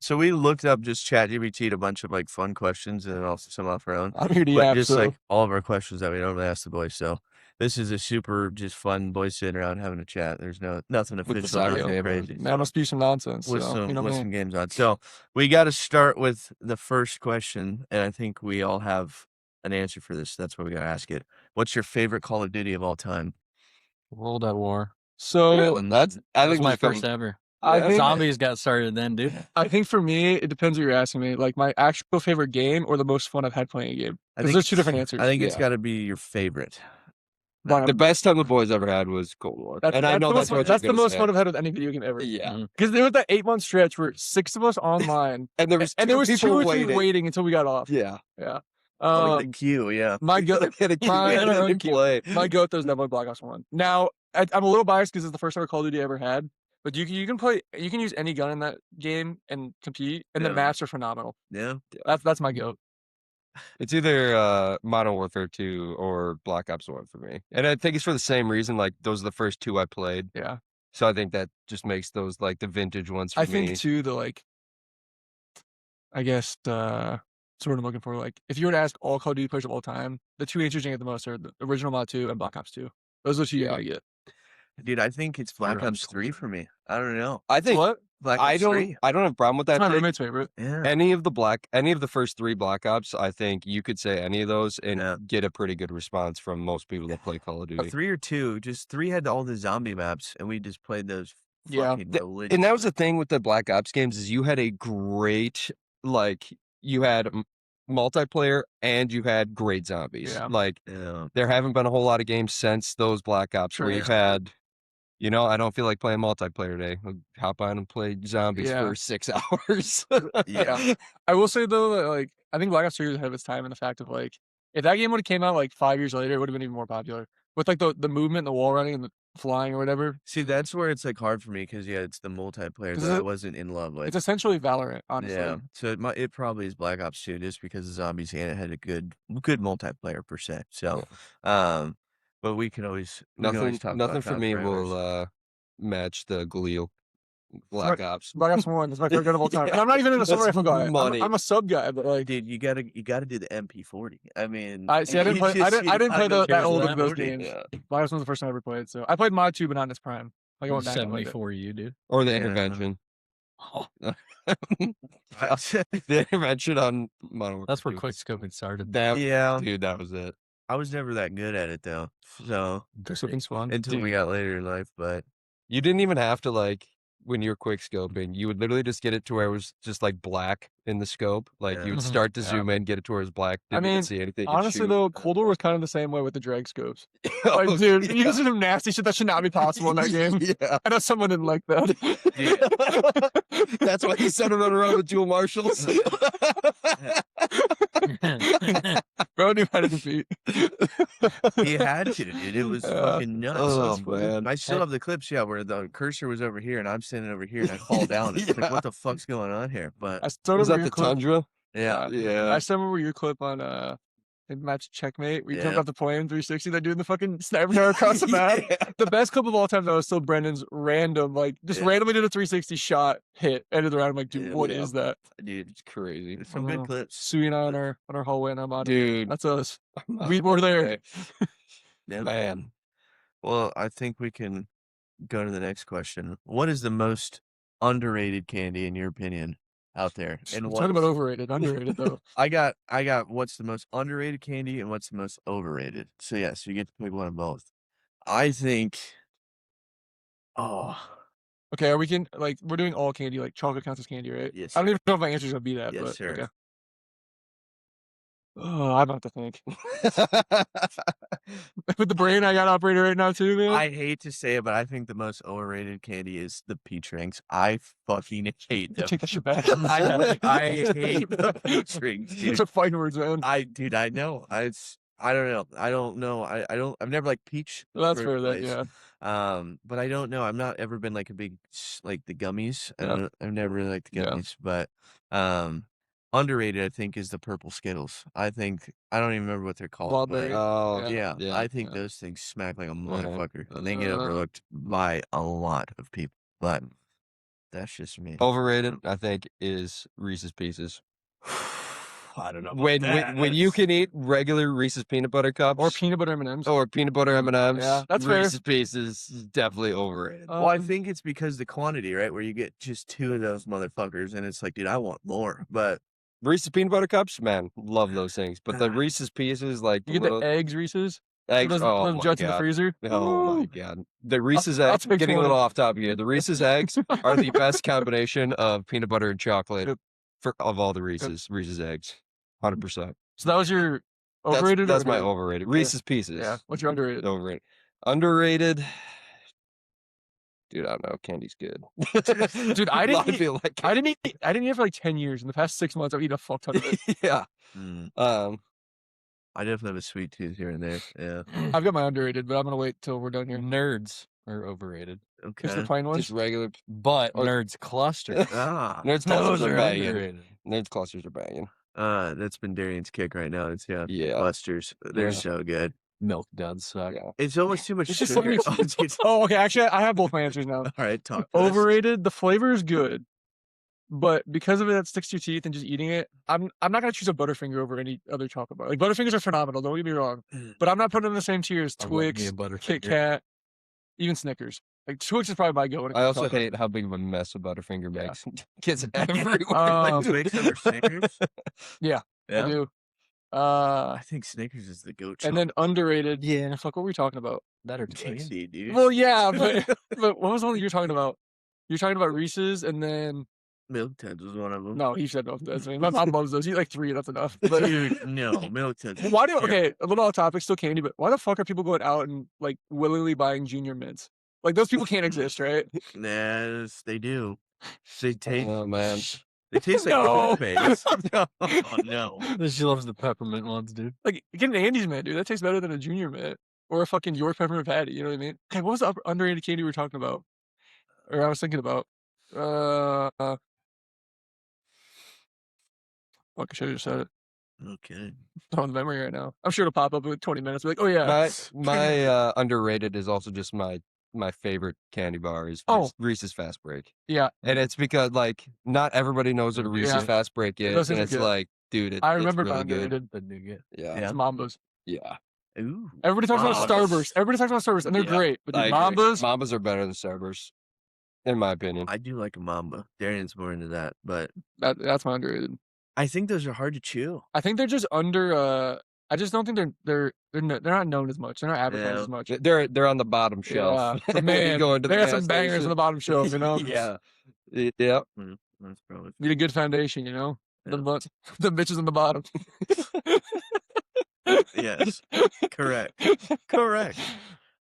So we looked up just ChatGPT'd a bunch of like fun questions and then also some off our own. I'm here to But yap, just so like all of our questions that we normally ask the boys. So this is a super just fun boys sitting around having a chat. There's nothing With the official, soccer nothing game. crazy. man, must be some nonsense. With So you know me. some games on. So we got to start with the first question, and I think we all have an answer for this. That's why we got to ask it. What's your favorite Call of Duty of all time? World at War. So I That was think my we've come- first ever. I think Zombies got started then, dude. I think for me, it depends what you're asking me. Like my actual favorite game or the most fun I've had playing a game. I Because think there's two different answers. I think it's Yeah. got to be your favorite. The best time the boys ever had was Cold War. That's, and I know that's what that's you're the gonna most say. fun I've had with any video game ever. Yeah. Because there was that 8-month stretch where 6 of us online, And there was and there was 2 people or 3 waiting until we got off. Yeah. Yeah. Like the queue, yeah. My go, Had a queue my- and my- didn't play. my goat though is definitely Black Ops 1. Now I'm a little biased because it's the first ever Call of Duty I ever had. But you can use any gun in that game and compete, and the Yeah. maps are phenomenal. Yeah. That's my goat. It's either Modern Warfare 2 or Black Ops 1 for me. And I think it's for the same reason. Like, those are the first two I played. Yeah. So I think that just makes those, like, the vintage ones for I me. think too the like, I guess the sort of looking for like if you were to ask all Call of Duty players of all time, the two answers you get the most are the original Mod 2 and Black Ops 2. Those are the two you gotta get. Dude, I think it's Black Fire Ops 3 for me. I don't know. I think What? Black I Ops don't 3. I don't have a problem with That's that. my pick. roommate's favorite. Yeah. Any of the first 3 Black Ops, I think you could say any of those and Yeah. get a pretty good response from most people that play Call of Duty. 3 or 2, just 3 had all the zombie maps, and we just played those Yeah. fucking And that was the thing with the Black Ops games is you had a great you had multiplayer and you had great zombies. Yeah. Like Yeah. there haven't been a whole lot of games since those Black Ops Sure, where you've had, I don't feel like playing multiplayer today. I'll hop on and play zombies Yeah. for 6 hours. Yeah. I will say though that like I think Black Ops 3 was ahead of its time in the fact of like if that game would have came out like 5 years later, it would have been even more popular. With like the movement, the wall running, and the flying or whatever. See, that's where it's like hard for me because it's the multiplayer 'Cause that I it- wasn't in love with. It's essentially Valorant, honestly. Yeah, so it probably is Black Ops 2 just because the zombies and it had a good multiplayer per se. So, but we can always talk Nothing about for that me forever. will match the Galil Black Ops. Black Ops 1 is my favorite gun of all time. And I'm not even an assault That's rifle guy. money. I'm a sub guy, but like Dude, you gotta do the MP40. I mean, I didn't you play. I just- didn't play you that gotta old go of those 40. games. Yeah. Black Ops was the first time I ever played. So I played Mod 2, but not in its prime. Like I went back and played it. 74 you, dude. Or the Yeah. intervention. Oh, The intervention on Modern Warfare that's where 2. quick scoping started. That, Yeah, dude, that was it. I was never that good at it though. So It's fun. until we got later in life, but You didn't even have to when you're quick scoping, you would literally just get it to where it was just like black in the scope. Like Yeah. you would Mhm. start to Yeah. zoom in, get it to where it's black. I Didn't even mean, see anything. you could Honestly shoot. though, Cold War was kind of the same way with the drag scopes. Oh, Like, dude, you yeah. can see some nasty shit that should not be possible in that game. Yeah. I know someone didn't like that. That's why he said it around with dual marshals. Bro knew how to defeat. he had to, dude. It was fucking nuts. Oh, That's funny. man. I still have the clips, where the cursor was over here and I'm standing over here and I fall down. It's like, what the fuck's going on here? But I still Was remember that the your clip. Tundra? yeah, Yeah. I still remember your clip on match Checkmate. We jumped Yeah. off the plane 360. That doing the fucking sniper tower across the map. Yeah. The best clip of all time though is still Brendan's random, Yeah. randomly did a 360 shot, hit, ended the round. I'm like, dude, Yeah, what is yeah. that? dude, It's crazy. there's some I good know. clips. Sui and I on our hallway and I'm on. Dude. That's us. We were there. Yeah. Man. Well, I think we can go to the next question. What is the most underrated candy in your opinion out there? And I'm what talking about overrated, underrated though. I got what's the most underrated candy and what's the most overrated. So yes, you get to pick one of both. I think Okay, are we we're doing all candy, like chocolate counts as candy, right? Yes, I don't even know if my answer's gonna be that, Yes, but sir. okay. Oh, I'm about to think. With the brain I got operated right now too, man. I hate to say it, but I think the most overrated candy is the peach rings. I fucking hate them. Take that shit back. I hate the peach rings, dude. Those are fighting words, man. I know. I don't know. I've never liked peach. Well, that's first fair, that place. yeah. But I don't know. I've not ever been like a big like the gummies. Yeah. I've never really liked the Yeah. gummies, but underrated I think is the purple Skittles. I don't even remember what they're called. Wild but berry. Oh, yeah, yeah, I think yeah. those things smack like a motherfucker. And they get Uh, overlooked by a lot of people. But That's just me. Overrated, I think, is Reese's Pieces. I don't know. About When that. when you can eat regular Reese's peanut butter cups Or peanut butter M&Ms. or peanut butter M&Ms, Yeah, that's fair. Reese's Pieces is definitely overrated. Well, I think it's because the quantity, right? Where you get just 2 of those motherfuckers, and it's like, dude, I want more. But Reese's peanut butter cups, man, love those things. But the Reese's Pieces, like you get little the eggs Reese's. eggs, Those my jets in the God. freezer. Oh my Woo! God. The Reese's I'll eggs, take getting a 20. little off topic here. The Reese's eggs are the best combination of peanut butter and chocolate of all the Reese's eggs. 100%. So that was your overrated. That's or my underrated? overrated. Reese's Pieces. Yeah. What's your underrated? Overrated. Underrated. Dude, I don't know. Candy's good. Dude, I A lot didn't of people like I didn't eat it for like 10 years. In the past 6 months, I've eaten a fuck ton of it. yeah. Mm, I I definitely have a sweet tooth here and there. Yeah. I've got my underrated, but I'm gonna wait till we're done here. Nerds are overrated, Just the Okay. plain ones. just regular. but Or- Nerds cluster. Ah. Nerds clusters Those are are banging. underrated. Nerds clusters are banging. That's been Darian's kick right now. It's Yeah. clusters. They're Yeah. so good. Milk duds suck. Yeah. It's almost too much It's just sugar. so many- Oh, okay. Actually, I have both my answers now. All right, talk. to us. Overrated. The flavor is good, but because of it, that sticks to your teeth and just eating it. I'm not gonna choose a Butterfinger over any other chocolate bar. Like Butterfingers are phenomenal. Don't get me wrong, but I'm not putting them in the same tier as I love me a Twix, Butterfinger. Kit Kat, even Snickers. Like Twix is probably my go. When it I comes to also chocolate. hate how big of a mess a Butterfinger Yeah. makes. Kids everywhere. Um, Twix over Snickers. Yeah. I do. I think Snickers is the goat. And then underrated. Yeah. Fuck, what were we talking about? That or Twix. candy, dude. Well, yeah, but what was the one that you're talking about? You're talking about Reese's, and then Milk Duds was one of them. no, he said no. That's me. My mom loves those. He like 3. That's enough. But Dude, no, Milk Duds. why do okay? A little off topic, still candy, but why the fuck are people going out and like willingly buying Junior Mints? Like those people can't exist, right? Yes, they do. They taste. Oh man. They taste like No. toothpaste. Oh no. She loves the peppermint ones, dude. Like get an Andes Mint, dude. That tastes better than a Junior Mint or a fucking York peppermint patty. You know what I mean? Okay, what was the underrated candy we were talking about? Or I was thinking about? Fuck, I should have just said it. Okay. It's on the memory right now. I'm sure it'll pop up in 20 minutes. Be like, oh yeah. My underrated is also just my favorite candy bar is Oh. Reese's Fast Break. Yeah. And it's because like not everybody knows what a Reese's Yeah. Fast Break is. Those And things are it's good. like, dude, I it's remember really good. underrated. The nougat. Yeah. Yeah. It's Mambas. Yeah. Ooh. Everybody talks about Mambas. Starburst. Everybody talks about Starburst, and they're Yeah, great. But dude, I agree. Mambas, Mambas are better than Starburst, in my opinion. I do like a Mamba. Darian's more into that, but that's my underrated. I think those are hard to chew. I think they're just under. I just don't think they're not known as much. They're not advertised Yeah. as much. They're on the bottom shelf. Yeah, but When you man, go into they the got gas some bangers station. on the bottom shelf. You know, Yeah. Yep. That's probably. need a good foundation. You know, Yeah. the bitches on the bottom. Yes. Correct. Correct.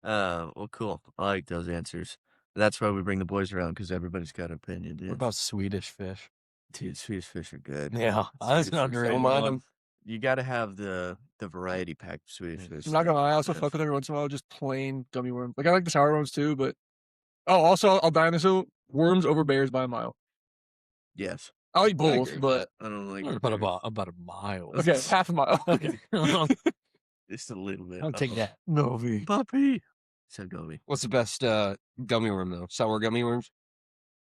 Well, cool. I like those answers. That's why we bring the boys around because everybody's got an opinion, dude. What about Swedish fish? Dude, Swedish fish are good. Yeah, that's Swedish an fish. underrated Don't mind one. them. You got to have the variety pack of Swedish Yeah. fish. I'm not gonna lie. I also Yeah. fuck with every once in a while just plain gummy worms. Like I like the sour ones too, but also I'll die on this hill. Worms over bears by a mile. Yes. I'll eat I both, agree with but I don't like About a mile. okay, half a mile. Okay. I'll just a little bit. take Oh, that. Novi. Puppy. Said Gobi. What's the best gummy worm though? Sour gummy worms?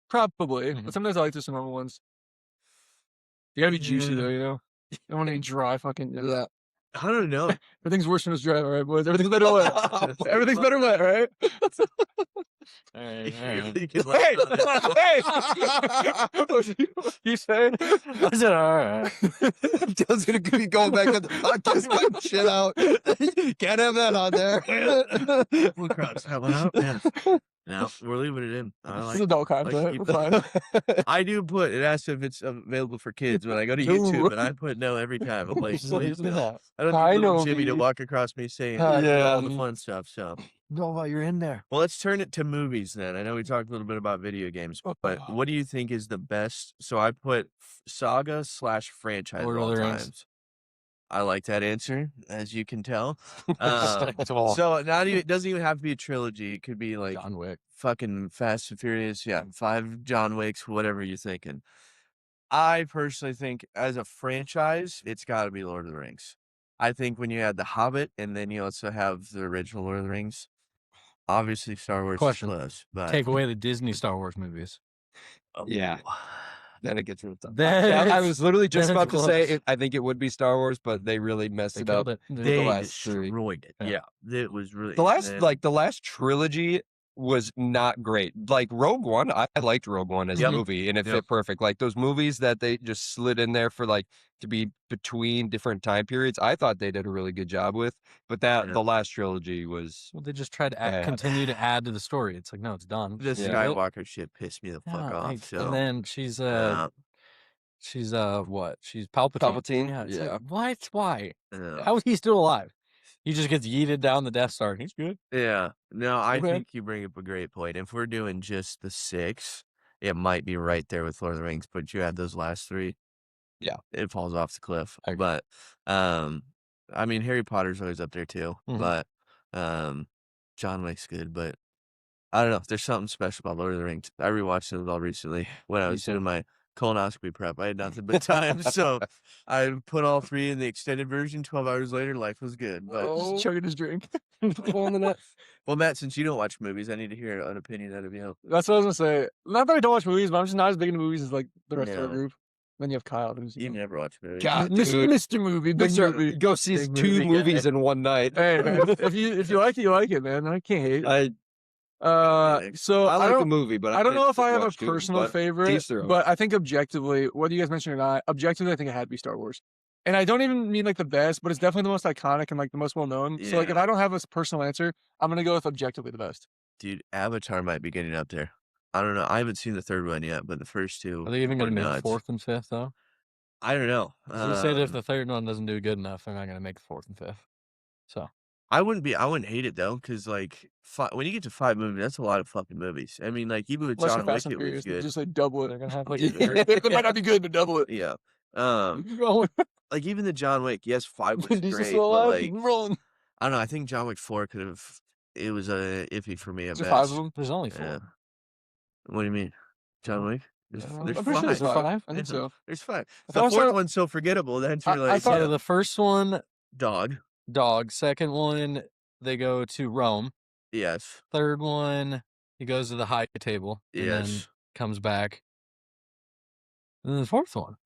Probably, Mhm. but sometimes I like just the normal ones. You gotta be juicy though, you know. You don't want to eat dry fucking. Yeah. I don't know. Everything's worse when it's dry, all right, boys. Everything's better wet. Everything's better wet, right? All right, You all right. really can Hey, laugh on it. hey! What you saying? I said, all right. Dylan's gonna be going back on the podcast, cutting shit out. Can't have that on there. We'll cross that one out. Yeah. No, we're leaving it in. I This like is adult like content. keep We're fine. I do put it asks if it's available for kids when I go to No. YouTube, and I put no every time. I'm like, Just please leave it no. out. I don't I need little know Jimmy to me. walk across me saying Yeah. all the fun stuff. So, No, while you're in there. well, let's turn it to movies then. I know we talked a little bit about video games, but what do you think is the best? So I put saga/franchise Lord of of all the Rings. times. I like that answer, as you can tell. So, So not even it doesn't even have to be a trilogy. It could be like John Wick. fucking Fast and Furious, yeah, 5 John Wicks, whatever you're thinking. I personally think as a franchise, it's got to be Lord of the Rings. I think when you add The Hobbit and then you also have the original Lord of the Rings, obviously Star Wars Question. is close, but Take away the Disney Star Wars movies. Yeah. Then it gets real tough. Then I was literally just then it's about to say close. I think it would be Star Wars, but they really messed They it up. killed it. They the last three. destroyed it. Yeah. Yeah, it was really The last trilogy was not great. Like Rogue One, I liked Rogue One as a Yep. movie, and it Yep. fit perfect. Like those movies that they just slid in there for like to be between different time periods, I thought they did a really good job with. But Yeah. the last trilogy was Well, they just tried to bad. continue to add to the story. It's like, no, it's done. The Yeah. Skywalker shit pissed me the fuck Yeah, off. like, So and then she's what? She's Palpatine. Palpatine, Yeah. It's yeah. like, what? Why? yeah. How is he still alive? He just gets yeeted down the Death Star and he's good. Yeah. No, I Okay. think you bring up a great point. If we're doing just the 6, it might be right there with Lord of the Rings, but you add those last 3, Yeah. it falls off the cliff. I agree. But I mean Harry Potter's always up there too. Mhm. But John Wick's good, but I don't know. There's something special about Lord of the Rings. I rewatched it all recently when I Me was too. doing my colonoscopy prep. I had nothing but time, so I put all 3 in the extended version. 12 hours later, life was good. But Just chugging his drink. well, Matt, since you don't watch movies, I need to hear an opinion out of you. That's what I was gonna say. Not that I don't watch movies, but I'm just not as big into movies as like the rest of our No. group. Then you have Kyle, who's You never watch movies. God, Mr. dude. Mr. Movie, big movie. Go see Big 2 movie movies guy. in one night. Hey man, if you like it, you like it, man. I can't hate. So I like don't the movie, but I don't know if I have a watch too, personal but favorite, teach their own. but I think objectively, whether you guys mentioned or not, objectively, I think it had to be Star Wars. And I don't even mean like the best, but it's definitely the most iconic and like the most well known. So like, Yeah. if I don't have a personal answer, I'm gonna go with objectively the best. Dude, Avatar might be getting up there. I don't know. I haven't seen the 3rd one yet, but the first 2 Are they even were going to make nuts. 4th and 5th though? I don't know. They say that if the 3rd one doesn't do good enough, they're not going to make 4th and 5th. So I wouldn't hate it though, because like when you get to 5 movies, that's a lot of fucking movies. I mean, like even with Unless John you're Wick, Fast and it was Furious, good. just like double it. they're going to have like They might not be good, but double it. Yeah. Keep rolling. Like even the John Wick, yes, 5 was Vin Diesel's great, still but alive. like Keep rolling. I don't know. I think John Wick 4 could have. It was iffy for me at Just best. 5 of them. there's only 4. Yeah. What do you mean, John Wick? There's, I'm there's pretty sure five. there's 5. I Yeah, think so. There's 5. I The thought I 4th saw- one's so forgettable. That's I really thought- So the first one, dog. dog. Second one, they go to Rome. Yes. Third one, he goes to the high table and then Yes. comes back. And then the 4th one.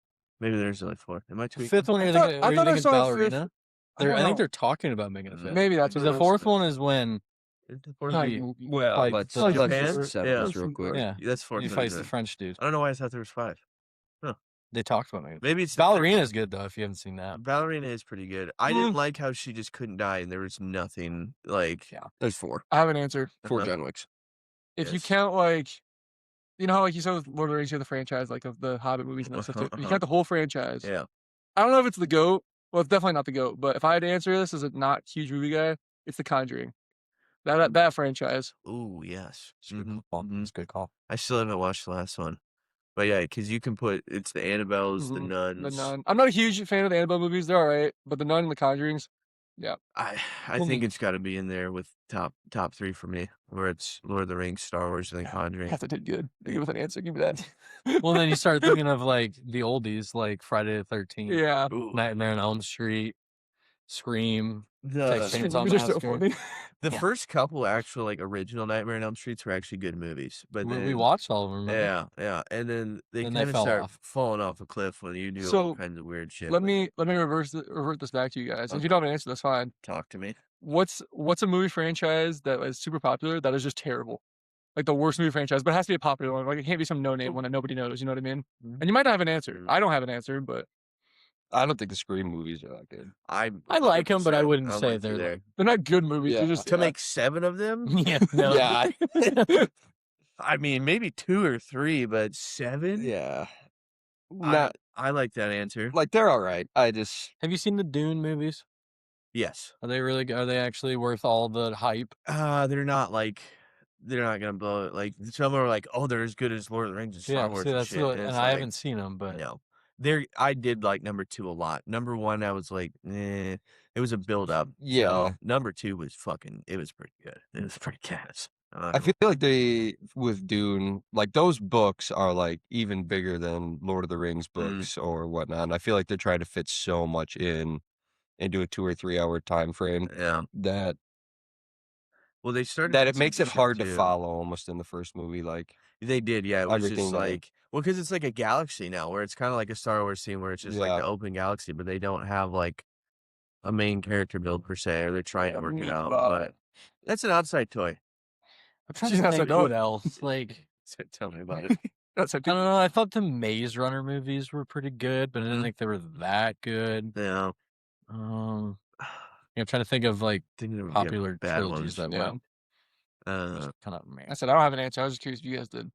Maybe there's only 4. Am I The tweaking? 5th one, I are you thought- thinking, I are you thought I thinking saw a ballerina? I don't I think know. they're talking about making a 5th. Maybe that's Because what the it was. 4th one is when Is the 4th Like, one? Well, Like let's the Japan? settle Yeah. this real quick. yeah, That's 4th. he one, fights isn't the it? French dude. I don't know why I thought there was 5. They talked about making. Maybe it's the Ballerina's good though if you haven't seen that. Ballerina is pretty good. I didn't like how she just couldn't die and there was nothing like. Yeah. There's 4. I have an answer. 4 Uh-huh. John Wicks. If you Yes. count like, you know how like you said with Lord of the Rings, you have the franchise like of the Hobbit movies and that stuff. Too. If you count the whole franchise, Yeah. I don't know if it's the GOAT. Well, it's definitely not the GOAT. But if I had to answer this as a not huge movie guy, it's The Conjuring. That franchise. Ooh, yes. It's a good Mhm, call. mhm. It's a good call. I still haven't watched the last one. But yeah, because you can put it's the Annabelles, the Mhm. nuns. The Nun. I'm not a huge fan of the Annabelle movies. They're all right, but The Nun and The Conjurings. I Well, think it's got to be in there with top 3 for me, where it's Lord of the Rings, Star Wars, and then Conjuring. Half that did good. Give with an answer. Give me that. Well, then you start thinking of like the oldies, like Friday the 13th, Yeah. Ooh. Nightmare on Elm Street, Scream. The Texas Chainsaw Movies are so Massacre. funny. the Yeah. first couple actual like original Nightmare on Elm Streets were actually good movies, but We then watched all of them. Remember? yeah, and then they Then they kind of fell start off. falling off a cliff when you do all So, kinds of weird shit. Let with me revert this back to you guys. If Okay. you don't have an answer, that's fine. talk to me. What's a movie franchise that is super popular that is just terrible? Like the worst movie franchise, but it has to be a popular one. Like it can't be some no-name one that nobody knows. You know what I mean? Mhm. And you might not have an answer. I don't have an answer, but I don't think the Scream movies are that good. I like 'em, but I 100%, wouldn't I'm say with you they're there. they're not good movies. Yeah. They're just To make 7 of them. Yeah, no. Yeah, I mean, maybe 2 or 3, but 7. yeah. I, Not I like that answer. like they're all right. I just Have you seen the Dune movies? Yes. Are they really? Are they actually worth all the hype? They're not like they're not gonna blow it. Like some are like, oh, they're as good as Lord of the Rings and Star Yeah, Wars see, and that's shit. what, And and it's I like, haven't seen them, but no. I did like number 2 a lot. Number 1, I was like, it was a build up. Yeah. So, number 2 was it was pretty good. It was pretty gas. I feel like with Dune, like those books are like even bigger than Lord of the Rings books or whatnot. And I feel like they're trying to fit so much into a 2 or 3 hour time frame Yeah. that Well, they started it with some makes it shit, hard to too. follow almost in the first movie. Like They did, yeah. It was Everything just there. like, well, because it's like a galaxy now, where it's kind of like a Star Wars scene where it's just like Yeah. the open galaxy, but they don't have like a main character build per se, or they're trying to work it out. But that's an outside toy. I'm trying She's to not think saying what no. else. Like, So tell me about it. That's a I don't know. I thought the Maze Runner movies were pretty good, but I didn't Mhm. think they were that good. Yeah, Um, I'm trying to think of like thinking of popular bad trilogies ones. that Yeah. went Uh, kind of man. I said I don't have an answer. I was just curious if you guys did.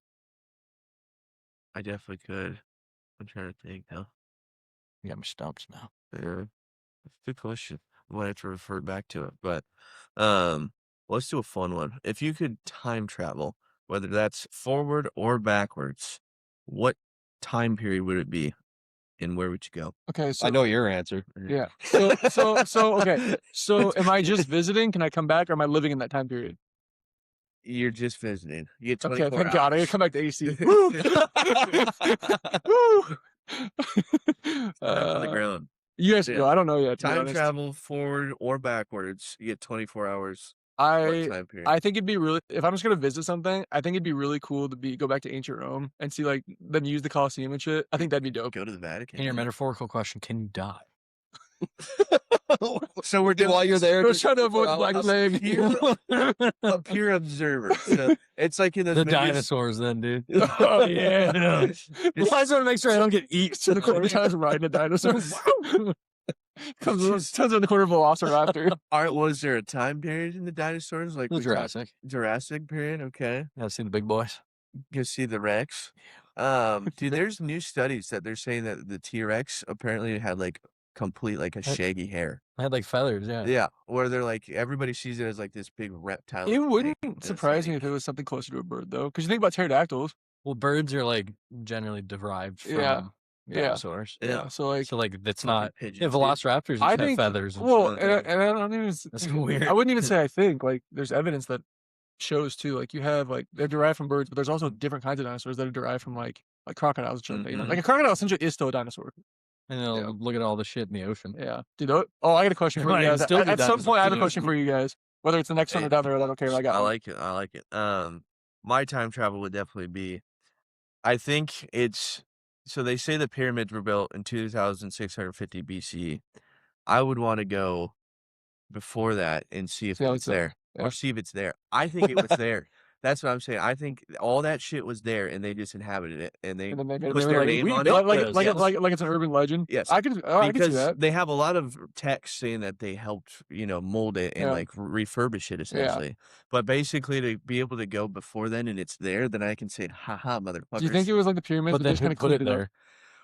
I definitely could. I'm trying to think now. You got me stumped now. Yeah, good question. I might have to refer back to it, but let's do a fun one. If you could time travel, whether that's forward or backwards, what time period would it be, and where would you go? Okay, so I know your answer. yeah. So okay. So am I just visiting? Can I come back, or am I living in that time period? You're just visiting. You get 24 Okay, thank God. I gotta hours. come back to AC. Woo! Woo! Not on the ground. You guys Yeah. go. I don't know yet. To be Time honest. travel forward or backwards, you get 24 hours. I What time period? I think it'd be really, if I'm just gonna visit something, I think it'd be really cool to go back to ancient Rome and see like them use the Colosseum and shit. I think that'd be dope. Go to the Vatican. In your yeah. metaphorical question, can you die? So we're doing While you're there, We're trying to avoid Black Plague. a pure observer. So it's like in those The movies. dinosaurs, then, dude. Oh yeah. Well, I just want to make sure I don't get eaten. To the corner, trying to ride a dinosaur. Comes in the corner of a velociraptor. Art, was there a time period in the dinosaurs? Like The we got- Jurassic. Jurassic period, okay. I've seen the big boys. You see the Rex. Dude, there's new studies that they're saying that the T-Rex apparently had like complete like a shaggy hair. I had like feathers, yeah. Yeah, where they're like everybody sees it as like this big reptile. It wouldn't thing, and it's surprise me like- if it was something closer to a bird though, because you think about pterodactyls. Well, birds are like generally derived from Yeah. dinosaurs. Yeah. So like, So like that's Fucking not pigeons, yeah, dude. velociraptors I have think feathers. And well, shit. and I don't even. That's weird. I wouldn't even say I think. Like, there's evidence that shows too. Like, you have like they're derived from birds, but there's also different kinds of dinosaurs that are derived from like crocodiles and shit. Like that, you know? Mhm. Like a crocodile essentially is still a dinosaur. And they'll Yeah. look at all the shit in the ocean. Yeah, dude. Oh, I got a question for Right, you guys. still At, be at some dinosaurs. point, I have a question for you guys. Whether it's the next one or Hey, down the road, I don't care. I got I one. like it. I like it. My time travel would definitely be. I think it's so they say the pyramids were built in 2650 BCE. I would want to go before that and see if See how it's it's up. there, Yeah. or see if it's there. I think it was there. That's what I'm saying. I think all that shit was there, and they just inhabited it, and they And then they made put it their like, name we on built it. like, Yes. like it's an urban legend. Yes. I could see Because that. they have a lot of text saying that they helped, mold it and Yeah. like refurbish it essentially. But basically, to be able to go before then and it's there, then I can say, "Haha, motherfuckers!" Do you think it was like the pyramids? But they then just who kind of put it cleaned up? there?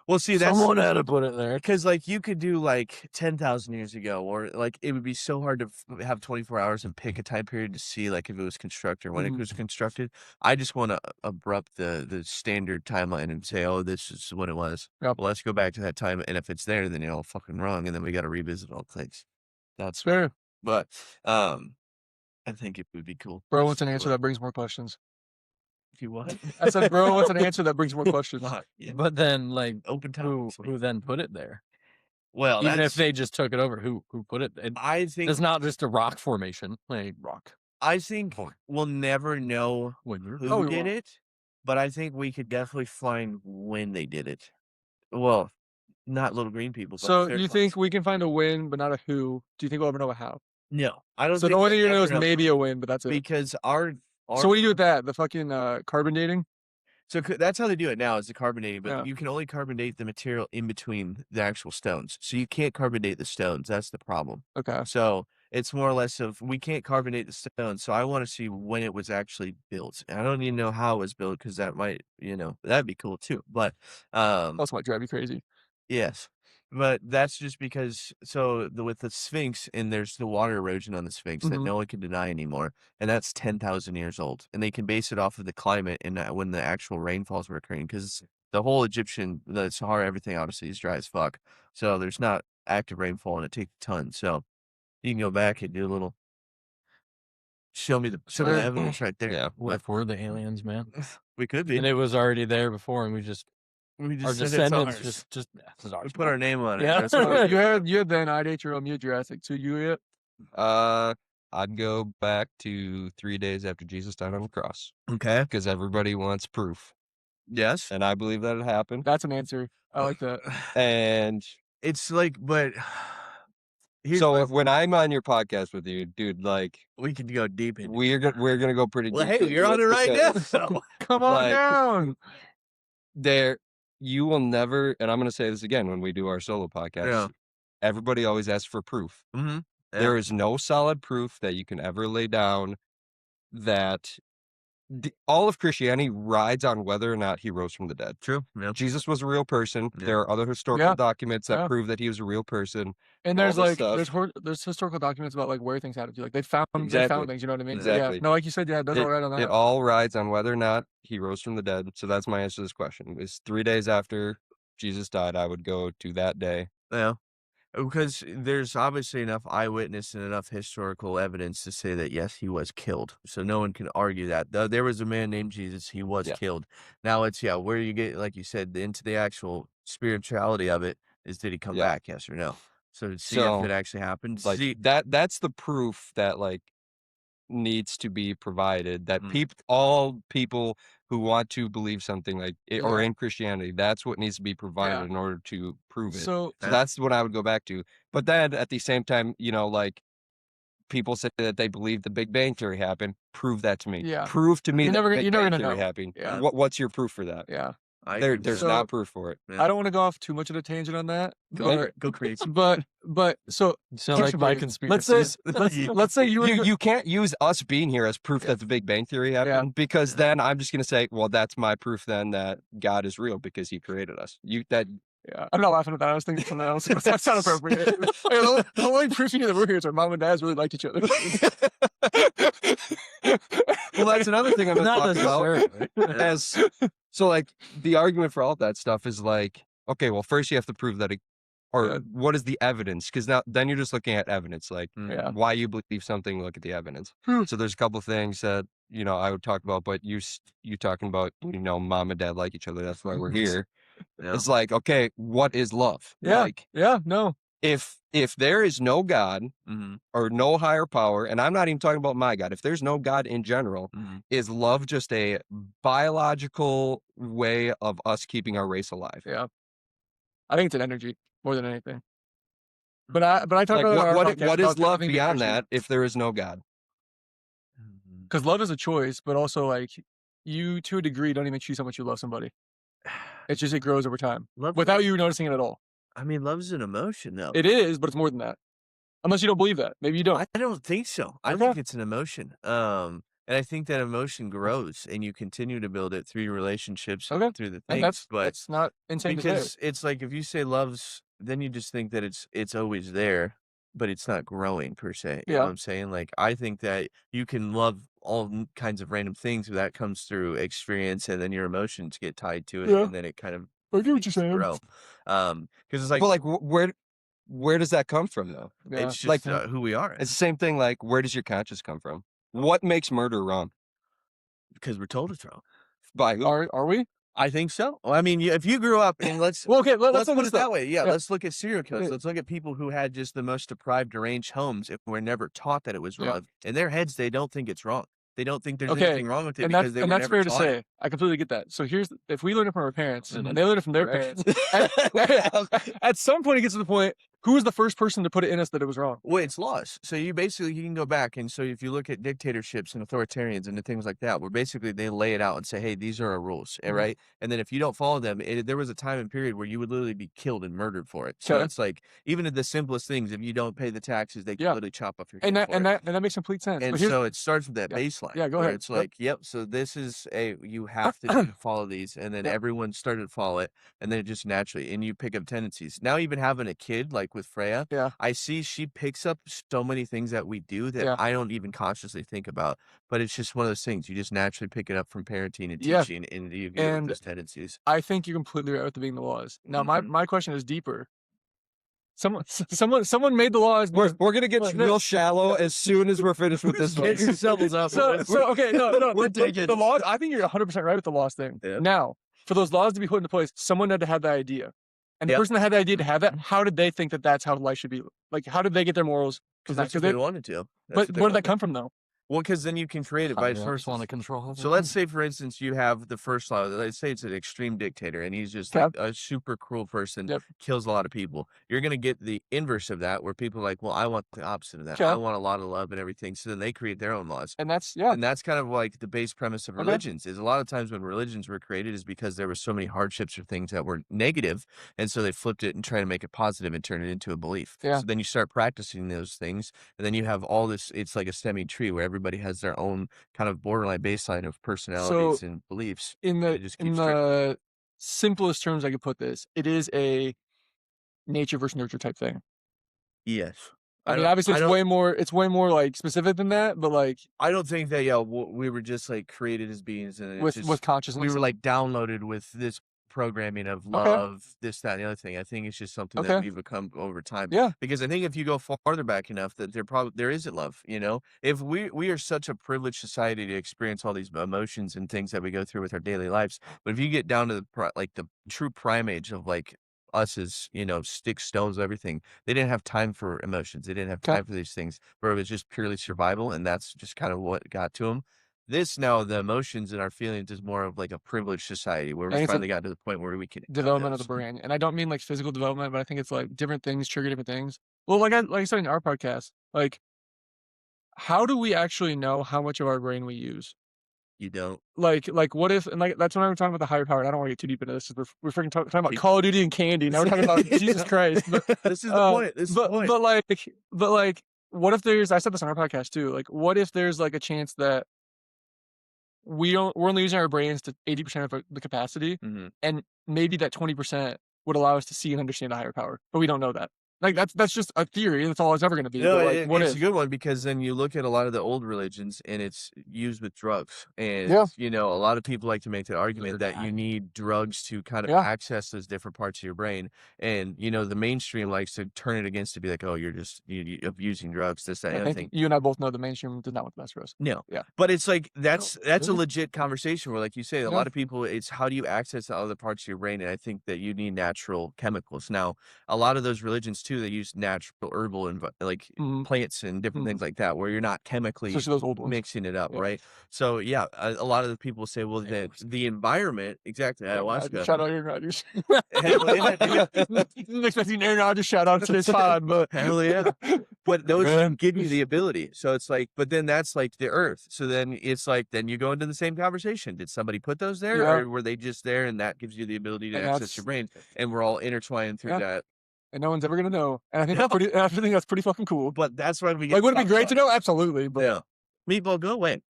Well, see, that's Someone had to put it there. because like you could do like 10,000 years ago, or like it would be so hard to have 24 hours and pick a time period to see like if it was constructed or when Mhm. it was constructed. I just want to abrupt the standard timeline and say, oh, this is what it was. Yep. Well, let's go back to that time, and if it's there, then you're all fucking wrong, and then we got to revisit all things. That's Fair. But I think it would be cool. Bro wants an answer that brings more questions. You what? I said, bro wants an answer that brings more questions. Fuck, yeah. But then like Open who topics. who then put it there? Well, Even if that's, they just took it over, who put it? I think It's not just a rock formation. Like rock. I think we'll never know Wizard. who Oh, we did won't. it, but I think we could definitely find when they did it. Well, not little green people. But So fair you clowns. think we can find a win, but not a who? Do you think we'll ever know a how? No, I don't. So the think only we'll thing you know ever is maybe a win, but that's it. because our So what do you do with that? The fucking carbon dating? So that's how they do it now is the carbonating, but Yeah. you can only carbonate the material in between the actual stones. So you can't carbonate the stones. That's the problem. Okay. So it's more or less of we can't carbonate the stones. So I want to see when it was actually built. And I don't even know how it was built because that might, that'd be cool too. But That's might drive you crazy. yes. But that's just because with the Sphinx and there's the water erosion on the Sphinx that Mhm. no one can deny anymore, and that's 10,000 years old, and they can base it off of the climate and when the actual rainfalls were occurring because the whole the Sahara, everything obviously is dry as fuck, so there's not active rainfall and it takes a ton. So you can go back and do a little show me the evidence right there. Yeah. What if we're the aliens, man? We could be. And it was already there before, and we just We our just said it's descendants ours. just this is We ours. put our name on it. Yeah. That's what you had then I'd H or you had Jurassic. So you yet? I'd go back to 3 days after Jesus died on the cross Okay. because everybody wants proof, Yes. and I believe that it happened. That's an answer. I like that. And It's like, but here's so my when I'm on your podcast with you, dude, like we can go deep into we're gonna go pretty Well, deep. hey, into you're on it it right now. because So. Come on Like- down. there you will never, and I'm gonna say this again when we do our solo podcast. Yeah. Everybody always asks for proof. Mm-hmm. Yeah. There is no solid proof that you can ever lay down that all of Christianity rides on whether or not he rose from the dead. True. Yeah. Jesus was a real person. Yeah. There are other historical Yeah. documents that Yeah. prove that he was a real person. And all there's this like stuff. there's historical documents about like where things happened to. Like they found Exactly. things, you know what I mean? Exactly. Yeah. No, like you said, yeah, that's all right on that. It all rides on whether or not he rose from the dead. So that's my answer to this question. Is 3 days after Jesus died, I would go to that day. Yeah. Because there's obviously enough eyewitness and enough historical evidence to say that, yes, he was killed. So no one can argue that. There was a man named Jesus. He was Yeah. killed. Now it's, where you get, like you said, into the actual spirituality of it is, did he come Yeah. back? Yes or no? So to see So, if it actually happened. Like See, that's the proof that like needs to be provided that Mm. all people who want to believe something like it, or Yeah. in Christianity, that's what needs to be provided in order to prove it. So So that's what I would go back to. But then at the same time, like people say that they believe the Big Bang Theory happened. Prove that to me. Yeah. Prove to me You're that never the gonna- Big you're never Bang gonna Theory know. happened. Yeah. What's your proof for that? yeah. I There's agree. So- not proof for it. Yeah. I don't want to go off too much of a tangent on that. Go crazy. But so You sound like my let's say conspiracies. let's say you were You can't use us being here as proof that the Big Bang Theory happened because then I'm just gonna say, well, that's my proof then that God is real because He created us. Yeah, I'm not laughing at that. I was thinking something else. That's not appropriate. the only proof you need that we're here is our mom and dad's really liked each other. Well, that's another thing I'm Not gonna talk about. As so, like the argument for all that stuff is like, okay, well, first you have to prove that Yeah. what is the evidence? Because then you're just looking at evidence, like Yeah. why you believe something. Look at the evidence. Hmm. So there's a couple things that I would talk about, but you talking about mom and dad like each other. That's why we're here. Yeah. It's like, okay, what is love? Yeah. Like Yeah, no. if there is no God Mm-hmm. or no higher power, and I'm not even talking about my God, if there's no God in general, Mm-hmm. is love just a biological way of us keeping our race alive? Yeah. I think it's an energy more than anything. But I talk Like about it on our what podcast is about love everything being beyond Christian. that if there is no God? Because love is a choice, but also like you to a degree don't even choose how much you love somebody. It's just it grows over time Love without you noticing it at all. I mean, love's an emotion, though. It is, but it's more than that. Unless you don't believe that, maybe you don't. I don't think so. I Okay. think it's an emotion. And I think that emotion grows, and you continue to build it through your relationships, and Okay. through the And things. But that's not insane to say. because it's like if you say love's, then you just think that it's always there, but it's not growing per se. You know Yeah. what I'm saying? Like I think that you can love all kinds of random things, but that comes through experience, and then your emotions get tied to it, Yeah. and then it kind of I get what you're begins to saying. grow. Because it's like But like where does that come from though? Yeah. it's just like, who we are. It's the same thing. Like where does your conscience come from? What makes murder wrong? Because we're told it's wrong. By who? Are we? I think so. Well, I mean, if you grew up and let's Well, okay. Let's put look it at that way. Yeah, Yeah. let's look at serial killers. Yeah. Let's look at people who had just the most deprived, deranged homes and were never taught that it was Yeah. wrong. In their heads, they don't think it's wrong. They don't think there's Okay, anything wrong with it And because they were that's never fair to taught it. say. I completely get that. So if we learn it from our parents Mhm. and they learn it from their parents, at some point it gets to the point, who was the first person to put it in us that it was wrong? Well, it's laws. So you can go back, and so if you look at dictatorships and authoritarians and the things like that, where basically they lay it out and say, "Hey, these are our rules," Mhm. right? And then if you don't follow them, there was a time and period where you would literally be killed and murdered for it. So Okay. it's like even at the simplest things, if you don't pay the taxes, they can Yeah. literally chop off your And head that for it. and that makes complete sense. And But here's- so it starts with that Yeah. baseline. Yeah, go where ahead. It's Yep. like, yep. So this is you have to follow these, and then Yep. everyone started to follow it, and then it just naturally, and you pick up tendencies. Now, even having a kid like with Freya, Yeah. I see she picks up so many things that we do that Yeah. I don't even consciously think about. But it's just one of those things you just naturally pick it up from parenting and Yeah. teaching, and you get And- those tendencies. I think you're completely right with it being the laws. Now, Mhm. my question is deeper. Someone made the laws. We're gonna get Well, real shallow as soon as we're finished with this one. So okay, no, We're the taking- laws. I think you're 100% right with the laws thing. Yeah. Now, for those laws to be put into place, someone had to have the idea, and the Yep. person that had the idea to have that, how did they think that that's how life should be? Like, how did they get their morals because that's what they wanted to. But where did that come from, though? Well, because then you can create it by Just first. want to control. So let's say, for instance, you have the first law. Let's say it's an extreme dictator, and he's just like a super cruel person, kills a lot of people. You're going to get the inverse of that, where people are like, well, I want the opposite of that. I want a lot of love and everything. So then they create their own laws. And that's kind of like the base premise of religions. Is a lot of times when religions were created is because there were so many hardships or things that were negative, and so they flipped it and tried to make it positive and turn it into a belief. So then you start practicing those things, and then you have all this. It's like a semi tree where everybody has their own kind of borderline baseline of personalities and beliefs. In the simplest terms I could put this, it is a nature versus nurture type thing. Yes. I mean, obviously, it's way more like specific than that, but like I don't think that we were just like created as beings and with consciousness. We were like downloaded with this programming of love, this, that, and the other thing. I think it's just something that we've become over time. Yeah. Because I think if you go farther back enough, that there isn't love. You know, if we are such a privileged society to experience all these emotions and things that we go through with our daily lives, but if you get down to the true prime age of like us as, you know, sticks, stones, everything, they didn't have time for emotions. They didn't have time for these things, where it was just purely survival, and that's just kind of what got to them. This now, the emotions and our feelings is more of like a privileged society where we finally got to the point where we can development of the brain. And I don't mean like physical development, but I think it's like different things trigger different things. Well, like I said in our podcast, like how do we actually know how much of our brain we use? You don't. Like what if, and like that's when I'm talking about the higher power. I don't want to get too deep into this because we're freaking talking about Call of Duty and candy. Now we're talking about Jesus Christ. But this is the point. This is the point. But like, what if there's? I said this on our podcast too. Like, what if there's like a chance that we're only using our brains to 80% of the capacity, and maybe that 20% would allow us to see and understand a higher power, but we don't know that. Like that's just a theory. That's all it's ever going to be. No, like, it's a good one, because then you look at a lot of the old religions and it's used with drugs. And, you know, a lot of people like to make the argument that you need drugs to kind of access those different parts of your brain. And, you know, the mainstream likes to turn it against to be like, oh, you're just you're abusing drugs, this, that, and other thing. You and I both know the mainstream does not want the best for us. No. Yeah. But it's like, that's a legit conversation where, like you say, a lot of people, it's how do you access the other parts of your brain? And I think that you need natural chemicals. Now, a lot of those religions too, they use natural herbal and like plants and different things like that, where you're not chemically mixing it up, right? So yeah, a lot of the people say, well, the environment, exactly. Ayahuasca. Shout out Aaron Rodgers. Didn't expecting Aaron Rodgers shout out to this pod, but hell yeah. But those give you the ability. So it's like, but then that's like the earth. So then it's like, then you go into the same conversation. Did somebody put those there, or were they just there, and that gives you the ability to access your brain, and we're all intertwined through that. And no one's ever gonna know. And I think that's pretty fucking cool. But that's why we get like. Would it be great to know? Absolutely. But yeah, Meatball, go away.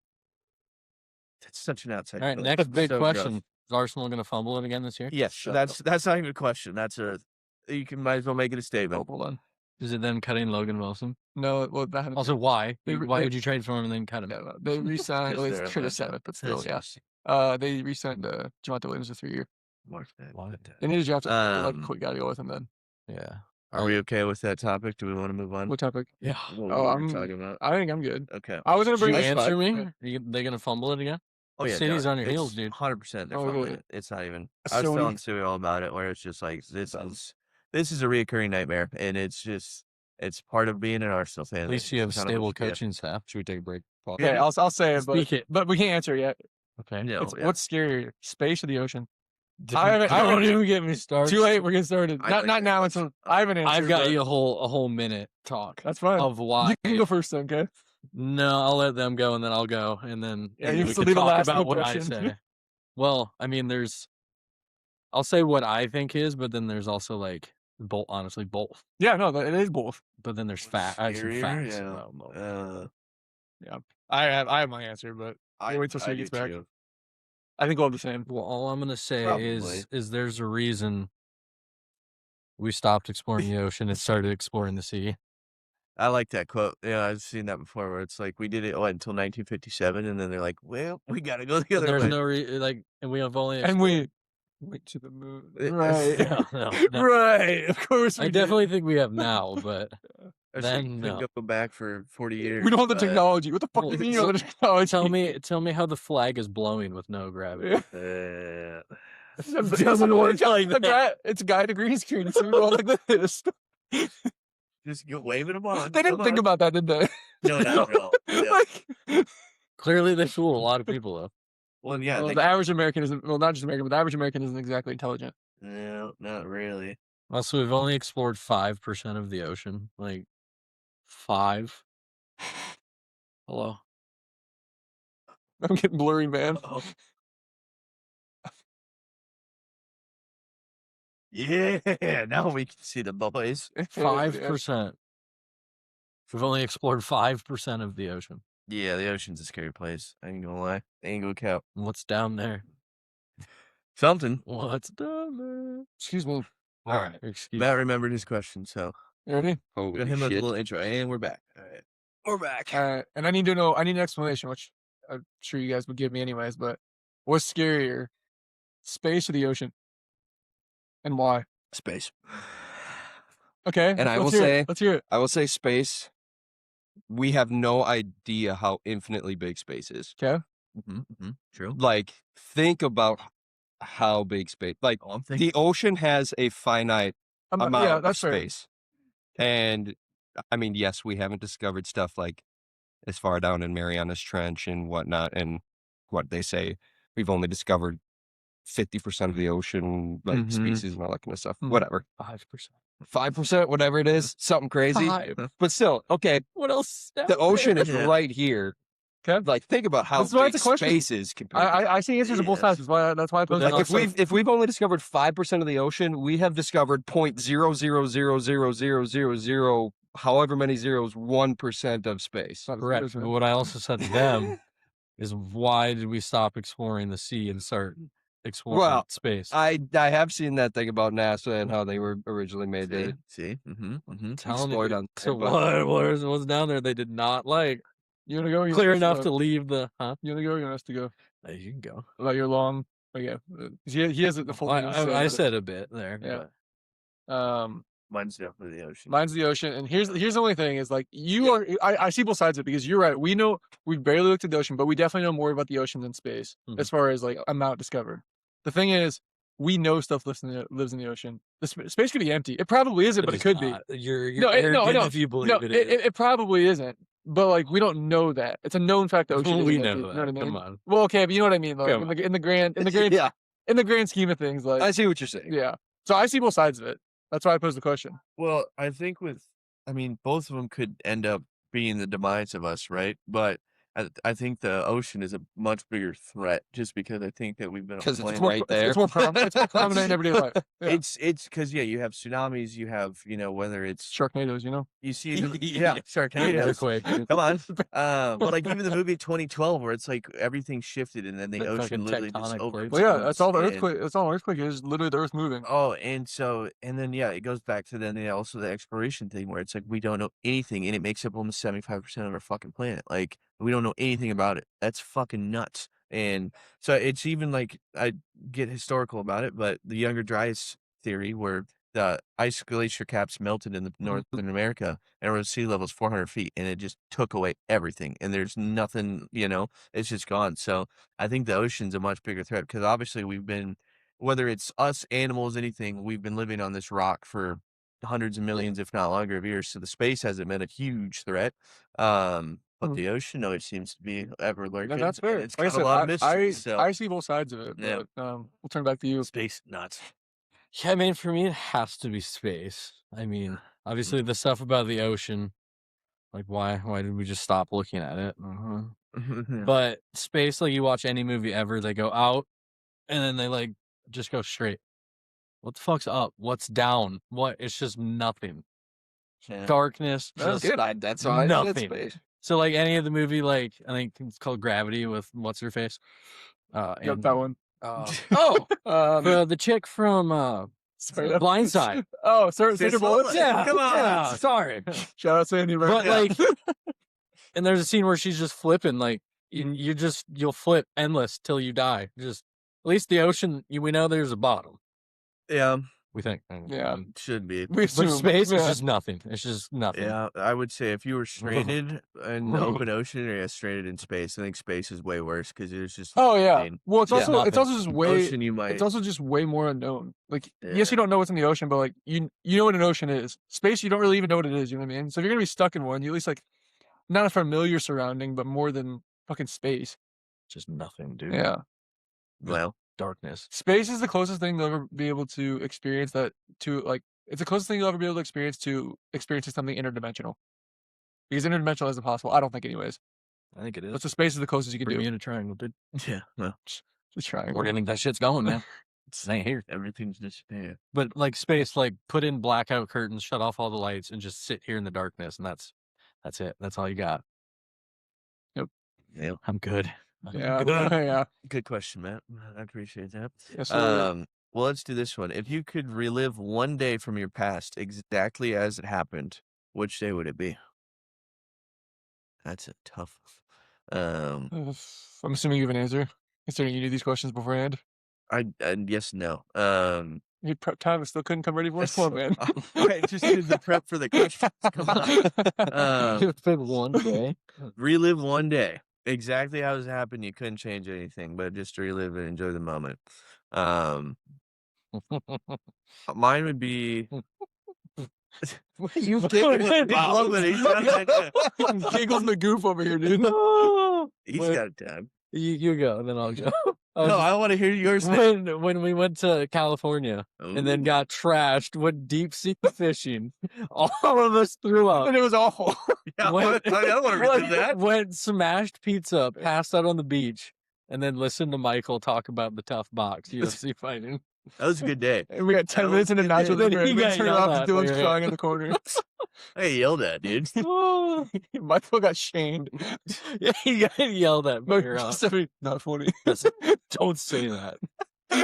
That's such an outside. All right, next big question: Is Arsenal gonna fumble it again this year? Yes, that's not even a question. That's you might as well make it a statement. Hold on. Is it them cutting Logan Wilson? No. Well, that also why? Why would you trade for him and then cut him? They re-signed. It's true to 7, but still, yeah. They re-signed Javonte Williams a 3-year. They need to draft like quick guy to go with him then. Yeah. Are we okay with that topic? Do we want to move on? What topic? Yeah. I'm talking about. I think I'm good. Okay. I was gonna bring. You answer me? Are they gonna fumble it again? Oh yeah. City's on your heels, dude. 100%. They're fumbling it. It's not even. I was telling Sue all about it, where it's just like this is a reoccurring nightmare, and it's part of being an Arsenal fan. At least you have a stable coaching staff. Should we take a break? Okay, I'll say it, but we can't answer it yet. Okay. No, what's scarier, space or the ocean? I won't even get me started. Too late. We're getting started. Not now. Until I have an answer. I've got you a whole minute talk. That's fine. Of why? You can go first, then, okay? No, I'll let them go, and then I'll go, and then you can talk about what I say. Well, I mean, I'll say what I think is, but then there's also like honestly both. Yeah, no, it is both. But then there's facts. I have some facts. Yeah, I have my answer, but I wait till she gets back. I think we'll have the same. Well, all I'm gonna say is there's a reason we stopped exploring the ocean and started exploring the sea. I like that quote. Yeah, I've seen that before, where it's like we did it until 1957, and then they're like, "Well, we gotta go the other way." There's no and we have only we went to the moon, right? No. Right. Of course, I definitely think we have now, but then go back for 40 years. We don't have the technology. What the fuck do you mean you have the technology? Tell me how the flag is blowing with no gravity. It's a guy to green screen. It's all like this. Just go waving them on. They didn't think about that, did they? No, not at all. No. Like, Clearly, they fool a lot of people though. Well, yeah. well, the average American isn't. Well, not just American, but the average American isn't exactly intelligent. No, not really. Also, we've only explored 5% of the ocean. Like 5. Hello. I'm getting blurry, man. Oh. Yeah, now we can see the boys. 5%. We've only explored 5% of the ocean. Yeah, the ocean's a scary place. I ain't gonna lie. Ain't gonna count. What's down there? Something. What's down there? Excuse me. All right. Excuse Matt remembered his question, so You ready? Holy got him a shit. little intro, and we're back. All right, we're back. And I need to know. I need an explanation, which I'm sure you guys would give me anyways. But what's scarier, space or the ocean, and why? Space. Okay. And I let's will hear say- it. Let's hear it. I will say space. We have no idea how infinitely big space is. Okay. True. Like, think about how big space. Like, Oh, I'm thinking. the ocean has a finite amount yeah, of that's fair. space. And I mean, yes, we haven't discovered stuff like as far down in Marianas Trench and whatnot. And what they say, we've only discovered 50% of the ocean, like Mhm. species and all that kind of stuff. Mhm. Whatever. 5%. 5%, whatever it is, something crazy. 5. But still, okay, What else? the ocean is Yeah. right here. Okay. Like, think about how That's why big it's a question. space is compared to I see answers to both Yes. sides. That's why I posed like the if question. we've only discovered 5% of the ocean, we have discovered 0.0000000 however many zeros 1% of space. Not as good Correct. as But it. what I also said to them is, why did we stop exploring the sea and start exploring Well, space? I have seen that thing about NASA and how they were originally made to See. Telling exploit you. on So there, but what's down there they did not like. You wanna go? Or you Clear want us enough go? to leave the You wanna go? Or you want us to go? You can go. About your long. Oh yeah. He has the full. thing to say, I but- said a bit there. Yeah. But Mine's definitely the ocean. Mine's the ocean, and here's the only thing is like you are. I see both sides of it because you're right. We know we barely looked at the ocean, but we definitely know more about the ocean than space as far as like amount discovered. The thing is, we know stuff lives in the ocean. The space could be empty. It probably isn't, but it it's could be. not. You're No, arrogant if you believe No, it is. it probably isn't. But like we don't know that. It's a known fact. The ocean. We isn't know empty, that. You know what I mean? Come on. Well, okay, but you know what I mean. Like, Come in the grand yeah, in the grand scheme of things, like I see what you're saying. yeah. So I see both sides of it. That's why I posed the question. Well, I think both of them could end up being the demise of us, right? But I think the ocean is a much bigger threat just because I think that we've been on 'Cause it's planet- right there. It's more prominent in everyday life. Yeah. It's because you have tsunamis, you have whether it's Sharknadoes, you know. you see Sharknadoes. Earthquake. Come on, but like even the movie 2012 where it's like everything shifted and then the Like ocean fucking literally just tectonic opened. plates. Well, yeah, that's all the and- earthquake. That's all an earthquake is. Literally the earth moving. Oh, and then it goes back to also the exploration thing where it's like we don't know anything and it makes up almost 75% of our fucking planet. Like we don't know anything about it. That's fucking nuts. And so it's even like I get historical about it, but the Younger Dryas theory where the ice glacier caps melted in the Northern America and it was sea levels 400 feet and it just took away everything and there's nothing, it's just gone. So I think the ocean's a much bigger threat because obviously whether it's us, animals, anything, we've been living on this rock for hundreds of millions, if not longer, of years. So the space hasn't been a huge threat. But the ocean, it seems to be ever lurking. That's fair. and It's Like I got said, a lot of mystery. I see both sides of it. Yeah. But we'll turn back to you. Space nuts. Yeah, I mean, for me, it has to be space. I mean, obviously, the stuff about the ocean, like why did we just stop looking at it? But space, like you watch any movie ever, they go out and then they like just go straight. What the fuck's up? What's down? What? It's just nothing. Yeah. Darkness. That's Just good. That's why I said nothing. space. So like any of the movie, like I think it's called Gravity with what's her face? Yep, And, that one. the chick from Sorry, that- Blindside. Oh, Sandra Sis Bullock. Bullock. Yeah, Come on. yeah, sorry. Shout out Sandy. But Yeah. like, and there's a scene where she's just flipping, like you'll flip endless till you die. Just at least the ocean, we know there's a bottom. Yeah. We think. Yeah. Should be. We But assume. space yeah. is just nothing. It's just nothing. Yeah, I would say if you were stranded in the open ocean or stranded in space, I think space is way worse because there's just Oh yeah. nothing. Well, it's Yeah. also it's Nothing. also just way Ocean, you might. it's also just way more unknown. Like yes, Yeah. you don't know what's in the ocean, but like you know what an ocean is. Space, you don't really even know what it is. You know what I mean? So if you're gonna be stuck in one, you at least like not a familiar surrounding, but more than fucking space. Just nothing, dude. Yeah. Well, Darkness. Space is the closest thing you'll ever be able to experience that to like it's the closest thing you'll ever be able to experiencing something interdimensional. Because interdimensional isn't possible. I don't think anyways. I think it is. But the space is the closest you can Bring do. me in a triangle, dude. yeah, well, The triangle. Organic, that shit's going, man. It ain't here. everything's just But like space, like put in blackout curtains, shut off all the lights, and just sit here in the darkness, and that's it. That's all you got. Yeah. I'm good. Yeah. Good. Yeah. Good question, Matt. I appreciate that. Yes, sir. Well, let's do this one. If you could relive one day from your past exactly as it happened, which day would it be? That's a tough. I'm assuming you have an answer, considering you knew these questions beforehand. Yes, no. You had prep time and still couldn't come ready for us. Come on, man. I just did the prep for the questions. Come on. Pick one day. Relive one day exactly how it happened. You couldn't change anything, but just relive and enjoy the moment. Mine would be. What are you He's loving it. He's not- Giggles McGoof over here, dude. He's Wait. got time. You go, and then I'll go. No, I want to hear yours. When we went to California and then got trashed, went deep sea fishing, all of us threw up. And it was awful. Yeah, Went- I don't want to relive that. Went smashed pizza, passed out on the beach, and then listened to Michael talk about the tough box UFC fighting. That was a good day. And we got 10 That minutes into was- natural then difference. he We got turned yelled off at to Dylan's by your- crying in the corner. I yelled at, dude. Michael got shamed. Yeah, he got yelled at. By No, your aunt. Stephanie, not funny. Don't say that.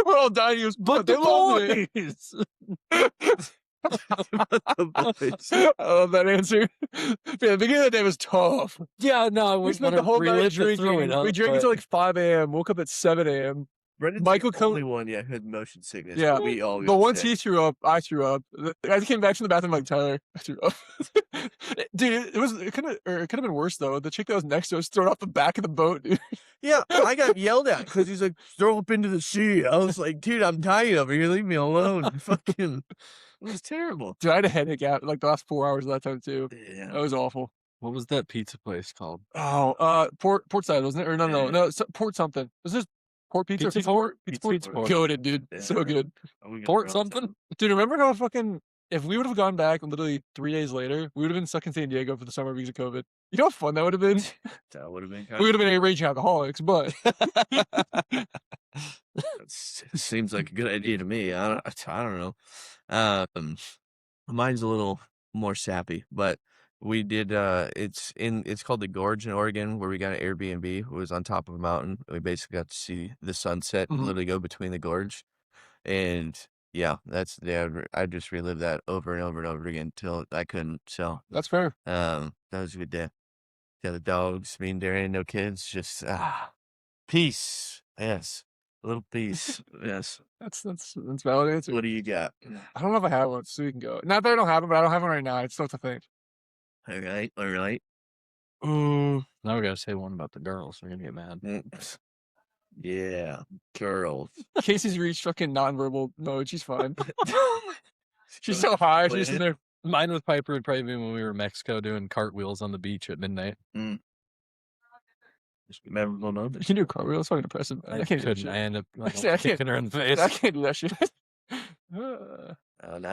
We're all dying. He was, But they the loved it. boys. I love that answer. Yeah, the beginning of the day was tough. Yeah, no, I We wouldn't spent want the to whole night relive the drinking. throwing up. We drank but- until like 5 a.m. Woke up at 7 a.m. Brendan's Michael the come- only one yet who had motion sickness. Yeah. We all But got once sick. he threw up, I threw up. I came back from the bathroom like Tyler. I threw up. Dude, it could have been worse though. The chick that was next to us threw off the back of the boat, dude. Yeah, I got yelled at because he's like, throw up into the sea. I was like, dude, I'm dying over here. Leave me alone. Fucking, it was terrible. Dude, I had a headache out like the last 4 hours of that time too. Yeah. That was awful. What was that pizza place called? Oh, port side, wasn't it? Or no, port something. Was this port pizza? or Pizza pizza Port? Pizza Pizza port. Port. Goated, dude. Yeah. So good. We got Port thrown something? Dude, remember how fucking if we would have gone back literally 3 days later, we would have been stuck in San Diego for the summer because of COVID. You know how fun that would have been? That would have been We would have been raging alcoholics, but seems like a good idea to me. I don't know. Mine's a little more sappy, but we did. It's called the Gorge in Oregon, where we got an Airbnb. It was on top of a mountain. We basically got to see the sunset and Mhm. literally go between the gorge, and yeah, that's the day I just relived that over and over and over again till I couldn't. So that's fair. that was a good day. Yeah, the dogs, me and Darian, no kids, just peace. Yes, a little peace. Yes. That's valid answer. What do you got? I don't know if I have one, so we can go. Not that I don't have it, but I don't have one right now. I still have to think. All right. Ooh. Now we gotta say one about the girls. We're gonna get mad. Yeah, girls. Casey's reached fucking nonverbal mode. She's fine. She's so high. She's in there. Mine with Piper would probably be when we were in Mexico doing cartwheels on the beach at midnight. Just memorable You moments. can do a cartwheel. That's fucking impressive. I I can't do that couldn't. I shit. end up like, See, I can't- kicking her in the face. I can't do that shit. Not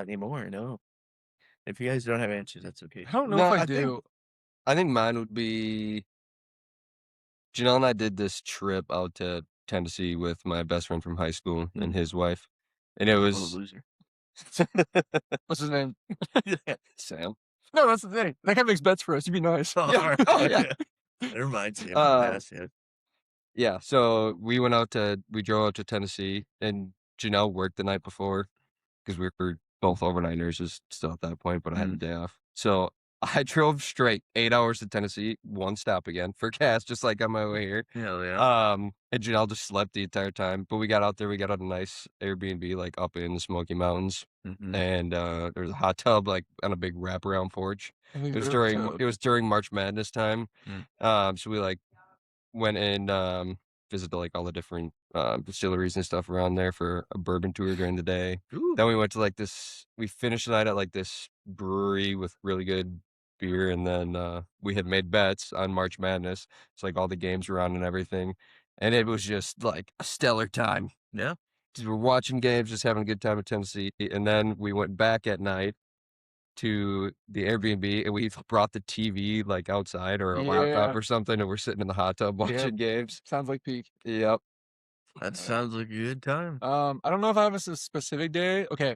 anymore. No. If you guys don't have answers, that's okay. I don't know No, if I I think- do. I think mine would be Janelle and I did this trip out to Tennessee with my best friend from high school and his wife. And it I'm a was loser. What's his name? Sam. No, that's the thing. That guy makes bets for us. You'd be nice. Oh, Oh, yeah. Never mind. Sam. Uh, Yeah. Yeah, so we drove out to Tennessee, and Janelle worked the night before because we were both overnighters just still at that point, but I had the day off. So I drove straight 8 hours to Tennessee, one stop again for gas, just like on my way here. Hell yeah. And Janelle just slept the entire time. But we got out there, we got a nice Airbnb like up in the Smoky Mountains. And there was a hot tub like on a big wraparound porch. It was during March Madness time. So we like went and visited like all the different distilleries and stuff around there for a bourbon tour during the day. Ooh. Then we went to like we finished the night at like this brewery with really good beer, and then we had made bets on March Madness. It's like all the games were on and everything, and it was just like a stellar time. Yeah. We're watching games, just having a good time in Tennessee, and then we went back at night to the Airbnb, and we brought the TV like outside or a laptop or something, and we're sitting in the hot tub watching games. Sounds like peak. Yep. That sounds like a good time. I don't know if I have a specific day. Okay,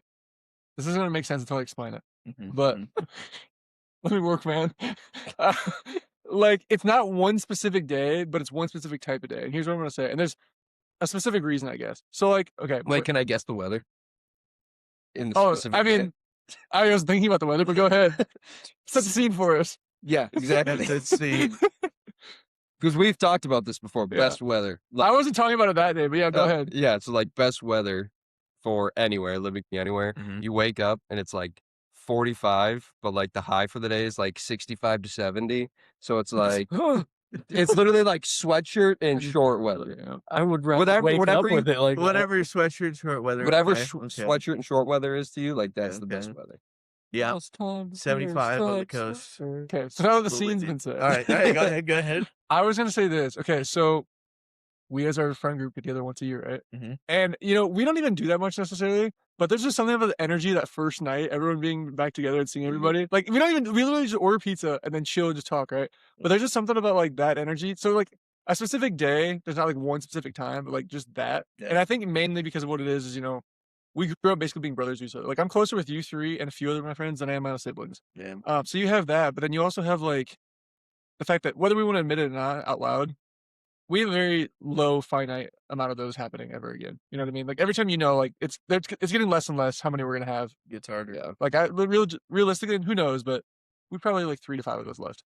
this isn't gonna make sense until I explain it. But let me work, man. Like, it's not one specific day, but it's one specific type of day. And here's what I'm gonna say. And there's a specific reason, I guess. So, like, okay. Wait, can I guess the weather? In the specific I mean, I was thinking about the weather, but go ahead. Set the scene for us. Yeah, exactly. Let's see. Because we've talked about this before. Best weather. I wasn't talking about it that day, but yeah, go ahead. Yeah, so like best weather for anywhere, living anywhere. You wake up and it's like 45, but like the high for the day is like 65 to 70. So it's like it's literally like sweatshirt and short weather. Yeah. I would rather wake up with it like whatever your sweatshirt, short weather. Whatever sweatshirt and short weather is to you, like that's the best weather. Yeah. 75 on the coast. Okay, so now the scene's been said. All right, go ahead. I was gonna say this. Okay, so we as our friend group get together once a year, right? And you know, we don't even do that much necessarily, but there's just something about the energy that first night, everyone being back together and seeing everybody. Like we literally just order pizza and then chill and just talk, right? But there's just something about like that energy. So like a specific day, there's not like one specific time, but like just that. Yeah. And I think mainly because of what it is, you know, we grew up basically being brothers to each other. Like I'm closer with you three and a few other of my friends than I am my siblings. Yeah. So you have that, but then you also have like the fact that whether we want to admit it or not out loud, we have a very low finite amount of those happening ever again. You know what I mean? Like every time, you know, like it's getting less and less how many we're gonna have. Gets harder. Yeah. Like realistically, who knows? But we probably like 3 to 5 of those left,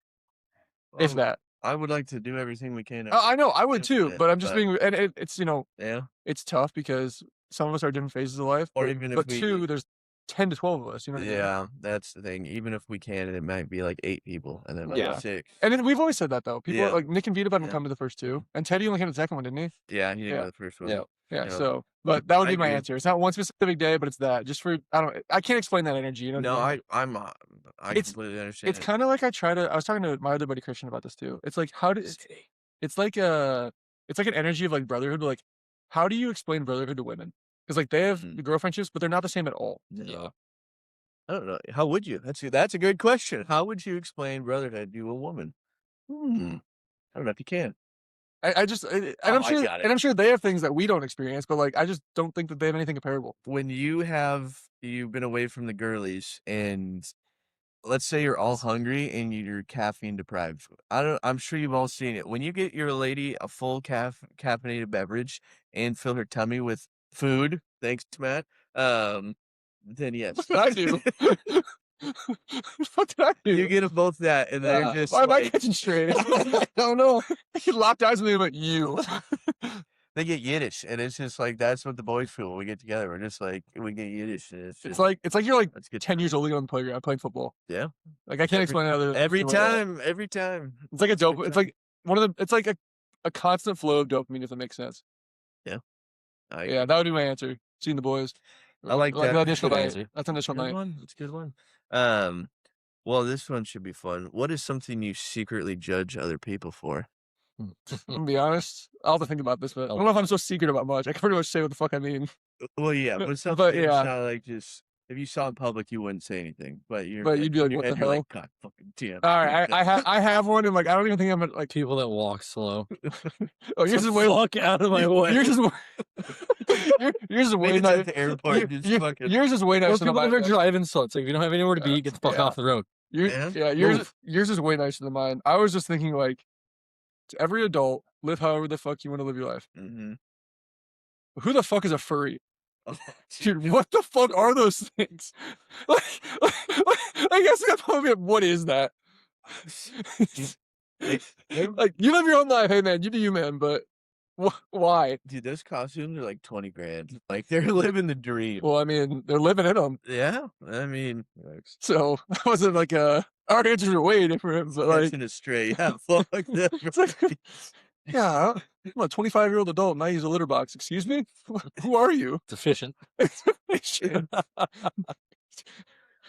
if that. I would like to do everything we can. I know I would too, but I'm just being, and it's, you know, yeah, it's tough because some of us are different phases of life. Or even if two, there's 10 to 12 of us. You know what I mean? Yeah, that's the thing. Even if we can, it might be like 8 people, and then like 6. And then we've always said that though. People like Nick and Vita didn't come to the first 2, and Teddy only came to the second one, didn't he? Yeah, he didn't go to the first one. Yeah. So, but that would be my answer. It's not one specific day, but it's that. Just for I can't explain that energy. You know? No, I completely understand. It's kind of like I was talking to my other buddy Chrystyan about this too. It's like it's like an energy of like brotherhood. But like, how do you explain brotherhood to women? Because like they have the girl friendships, but they're not the same at all. Yeah. I don't know. How would you? That's a good question. How would you explain brotherhood to a woman? I don't know if you can. I'm sure, and I'm sure they have things that we don't experience, but like I just don't think that they have anything comparable. When you've been away from the girlies, and let's say you're all hungry and you're caffeine deprived. I'm sure you've all seen it. When you get your lady a full caffeinated beverage and fill her tummy with food, thanks to Matt. Then yes, I do. What did I do? You get them both that, and they're just. Why am I catching straight? I don't know. He locked eyes with me, but you. They get Yiddish, and it's just like that's what the boys feel when we get together. We're just like we get Yiddish. And it's like you're like 10 years old on the playground playing football. Yeah, like I can't explain it other. Every time. It's like a dope. It's like It's like a constant flow of dopamine, if that makes sense. Yeah. Yeah, that would be my answer. Seeing the boys. I like that. Initial night. That's initial night. That's a good one. Well, this one should be fun. What is something you secretly judge other people for? I'm gonna be honest. I'll have to think about this, but I don't know if I'm so secret about much. I can pretty much say what the fuck I mean. Well, yeah, but something it's not like just if you saw in public, you wouldn't say anything, but you'd be like, "What the hell?" Like, God fucking damn. All right, I have one, and like I don't even think I'm like people that walk slow. Oh, yours is way walk out of my way. Yours is way nice. At the airport. Yours is way nicer. People that are driving slow. It's like if you don't have anywhere to be, get the fuck off the road. Yours is way nicer than mine. I was just thinking like, to every adult, live however the fuck you want to live your life. Who the fuck is a furry? Dude, what the fuck are those things? Like, I guess I got what is that? Like, you live your own life, hey man, you do you, man, but why? Dude, those costumes are like 20 grand. Like, they're living the dream. Well, I mean, they're living in them. Yeah, I mean, So, that wasn't like our answers are way different, but like. catching a stray. Yeah, fuck them. It's like, yeah, I'm a 25-year-old adult and I use a litter box. Excuse me? Who are you? It's efficient.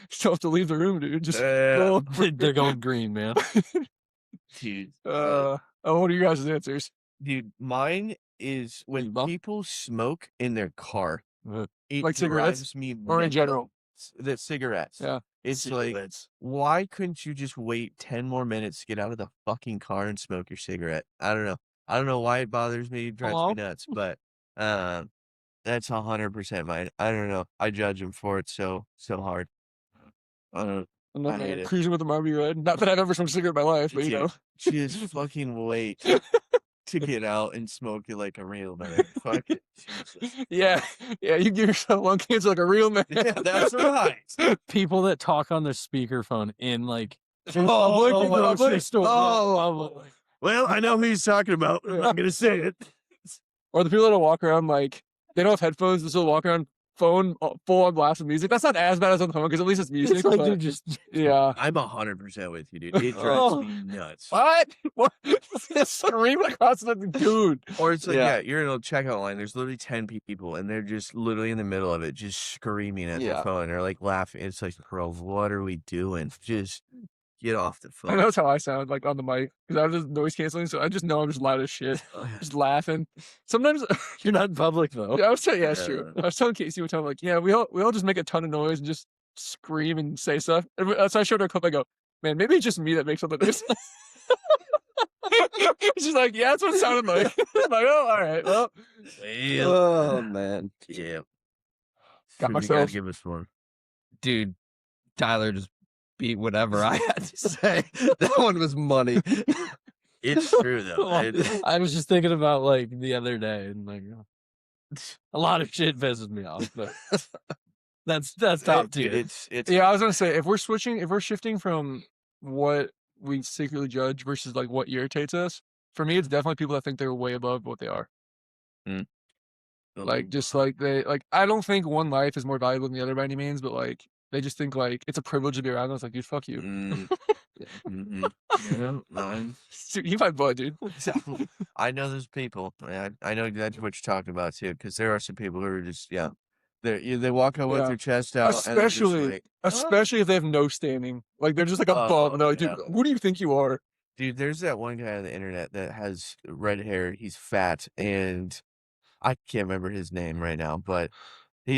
Still have to leave the room, dude. Just They're going green, man. Dude. what are your guys' answers? Dude, mine is when people smoke in their car. It Like cigarettes? drives me Or in mental. general? The cigarettes. Yeah. It's Cigarettes. like, why couldn't you just wait 10 more minutes to get out of the fucking car and smoke your cigarette? I don't know. I don't know why it bothers me. It drives me nuts, but that's 100% mine. I don't know. I judge him for it so hard. I don't know. I'm not I hate it. cruising with a Marby Red. Not that I've ever smoked a cigarette in my life, but you know. Just fucking wait to get out and smoke it like a real man. Fuck it. Jesus. Yeah, you give yourself lung cancer like a real man. Yeah, that's right. People that talk on their speakerphone in like public, grocery store. Well, I know who he's talking about. I'm not gonna say it. Or the people that'll walk around like they don't have headphones, they'll still walk around phone full on blast of music. That's not as bad as on the phone because at least it's music. It's like but, they're just yeah. I'm 100% with you, dude. It drives me nuts. What? Screaming across the dude. Or it's like, you're in a checkout line. There's literally 10 people, and they're just literally in the middle of it, just screaming at their phone or like laughing. It's like, bro, what are we doing? Just get off the phone. I know that's how I sound, like on the mic, because I'm just noise canceling, so I just know I'm just loud as shit, just laughing. Sometimes you're not in public though. Yeah, I was telling, it's true. I was telling Casey one time, like, yeah, we all just make a ton of noise and just scream and say stuff. And so I showed her a clip. I go, man, maybe it's just me that makes all the noise. She's like, yeah, that's what it sounded like. I'm like, oh, all right, well. Oh man, yeah. Got myself. Give us one, dude. Tyler just beat whatever I had to say. That one was money. It's true though. I was just thinking about like the other day, and like a lot of shit pisses me off, but that's top tier. It's yeah. I was gonna say if we're shifting from what we secretly judge versus like what irritates us. For me, it's definitely people that think they're way above what they are. Like just like I don't think one life is more valuable than the other by any means, but like they just think like it's a privilege to be around us. Like, dude, fuck you. Yeah, Dude, you my boy, dude. I know those people. I know exactly what you're talking about too, because there are some people who are just they walk out with their chest out, especially if they have no standing. Like they're just like a bum. And they're like, dude, who do you think you are? Dude, there's that one guy on the internet that has red hair. He's fat, and I can't remember his name right now, but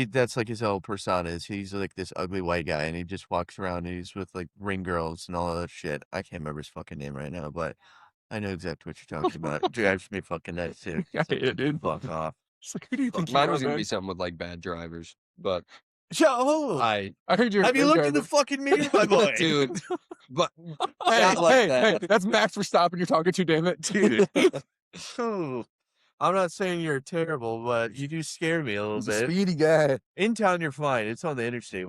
that's like his whole persona is he's like this ugly white guy, and he just walks around and he's with like ring girls and all that shit. I can't remember his fucking name right now, but I know exactly what you're talking about. It drives me fucking nuts too. I hate it, dude. Fuck off. It's like, who do you think Mine you are, was gonna man? be something with like bad drivers, but I heard you. Have you looked in the fucking mirror, my boy? Dude, but hey, that's Max for stopping. You're talking to, damn it, dude. Oh, I'm not saying you're terrible, but you do scare me a little bit. Speedy guy. In town, you're fine. It's on the interstate.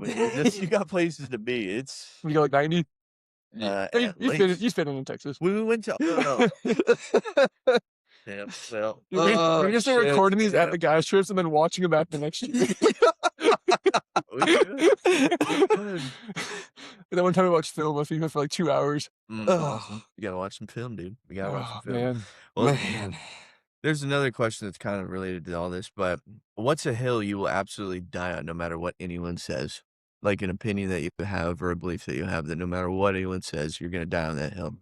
You got places to be. It's you go like 90. You fit in Texas. We went to. Yeah, well, we're just recording these at the guys' trips and then watching them back the next year. And then one time we watched film with FIFA for like 2 hours. You gotta watch some film, dude. We gotta watch some film. Man. There's another question that's kind of related to all this, but what's a hill you will absolutely die on no matter what anyone says? Like an opinion that you have or a belief that you have that no matter what anyone says, you're gonna die on that hill.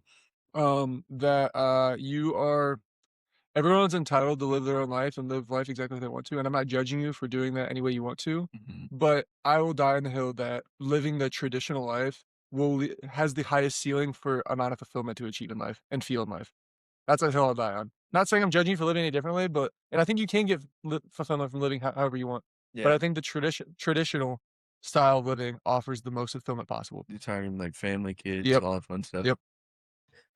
Everyone's entitled to live their own life and live life exactly how they want to. And I'm not judging you for doing that any way you want to. But I will die on the hill that living the traditional life has the highest ceiling for amount of fulfillment to achieve in life and feel in life. That's a hill I'll die on. Not saying I'm judging you for living any differently, and I think you can get fulfillment from living however you want. Yeah. But I think the traditional style of living offers the most fulfillment possible. You're talking like family, kids, all that fun stuff. Yep.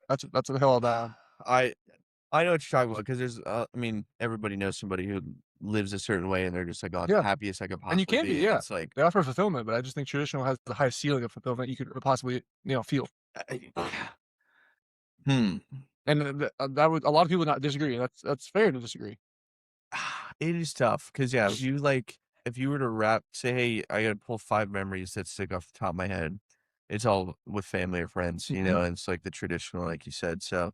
That's a hill I'll die on. I know what you're talking about because there's, everybody knows somebody who lives a certain way and they're just like, oh, Yeah. happiest I could And you possibly can be, be. yeah. It's like, They offer fulfillment, but I just think traditional has the highest ceiling of fulfillment you could possibly, feel. hmm. And that would a lot of people not disagree. That's fair to disagree. It is tough because if you were to say, hey, I gotta pull 5 memories that stick off the top of my head. It's all with family or friends, Mhm. and it's like the traditional, like you said. So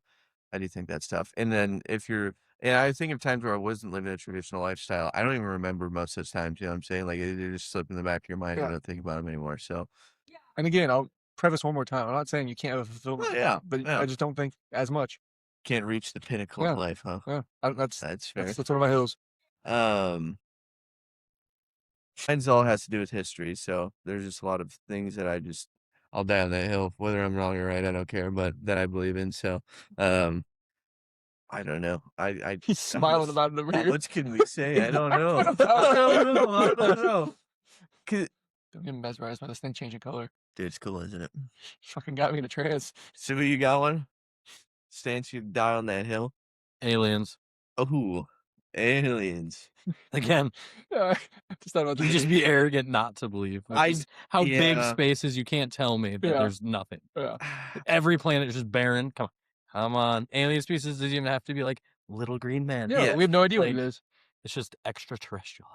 I do think that's tough. And then and I think of times where I wasn't living a traditional lifestyle. I don't even remember most of those times. You know what I'm saying? Like they just slip in the back of your mind. Yeah. You don't think about them anymore. So And again, I'll preface one more time. I'm not saying you can't have a fulfillment, but I just don't think as much. Can't reach the pinnacle Yeah. of life, huh? Yeah, That's fair. that's one of my hills. Mine's all has to do with history, so there's just a lot of things that I'll die on that hill, whether I'm wrong or right, I don't care, but that I believe in. So, I don't know. He's smiling about it over here. What can we say? I don't know. I don't know. Don't get mesmerized by this thing changing color. Dude, it's cool, isn't it? Fucking got me in a trance. So, you got one? Stance, you die on that hill? Aliens. Oh, aliens. Again, just thought about you just be arrogant not to believe. How big space is, you can't tell me that there's nothing. Yeah. Every planet is just barren. Come on. Alien species doesn't even have to be like little green man. Yeah, we have no idea what it is. It's just extraterrestrial.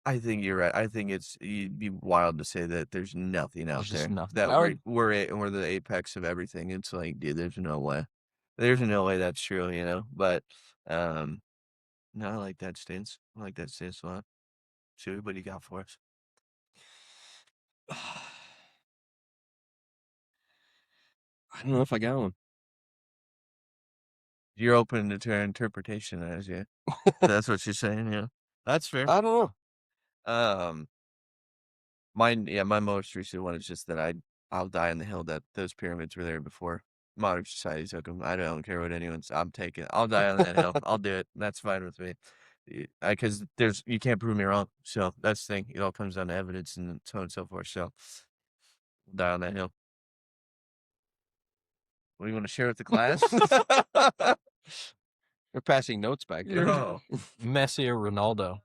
I think you're right. I think you'd be wild to say that there's nothing out There's just there. nothing. That we're the apex of everything. It's like, dude, there's no way. There's no way that's true, But no, I like that stance. I like that stance a lot. See what you got for us. I don't know if I got one. You're open to interpretation, as yeah. That's what you're saying, yeah. That's fair. I don't know. My most recent one is just that I'll die on the hill that those pyramids were there before modern society took them. I don't care what I'll die on that hill. I'll do it. That's fine with me. Because you can't prove me wrong. So that's the thing. It all comes down to evidence and so on and so forth. So I'll die on that hill. What do you want to share with the class? We're passing notes back there. Oh. Messi or Ronaldo?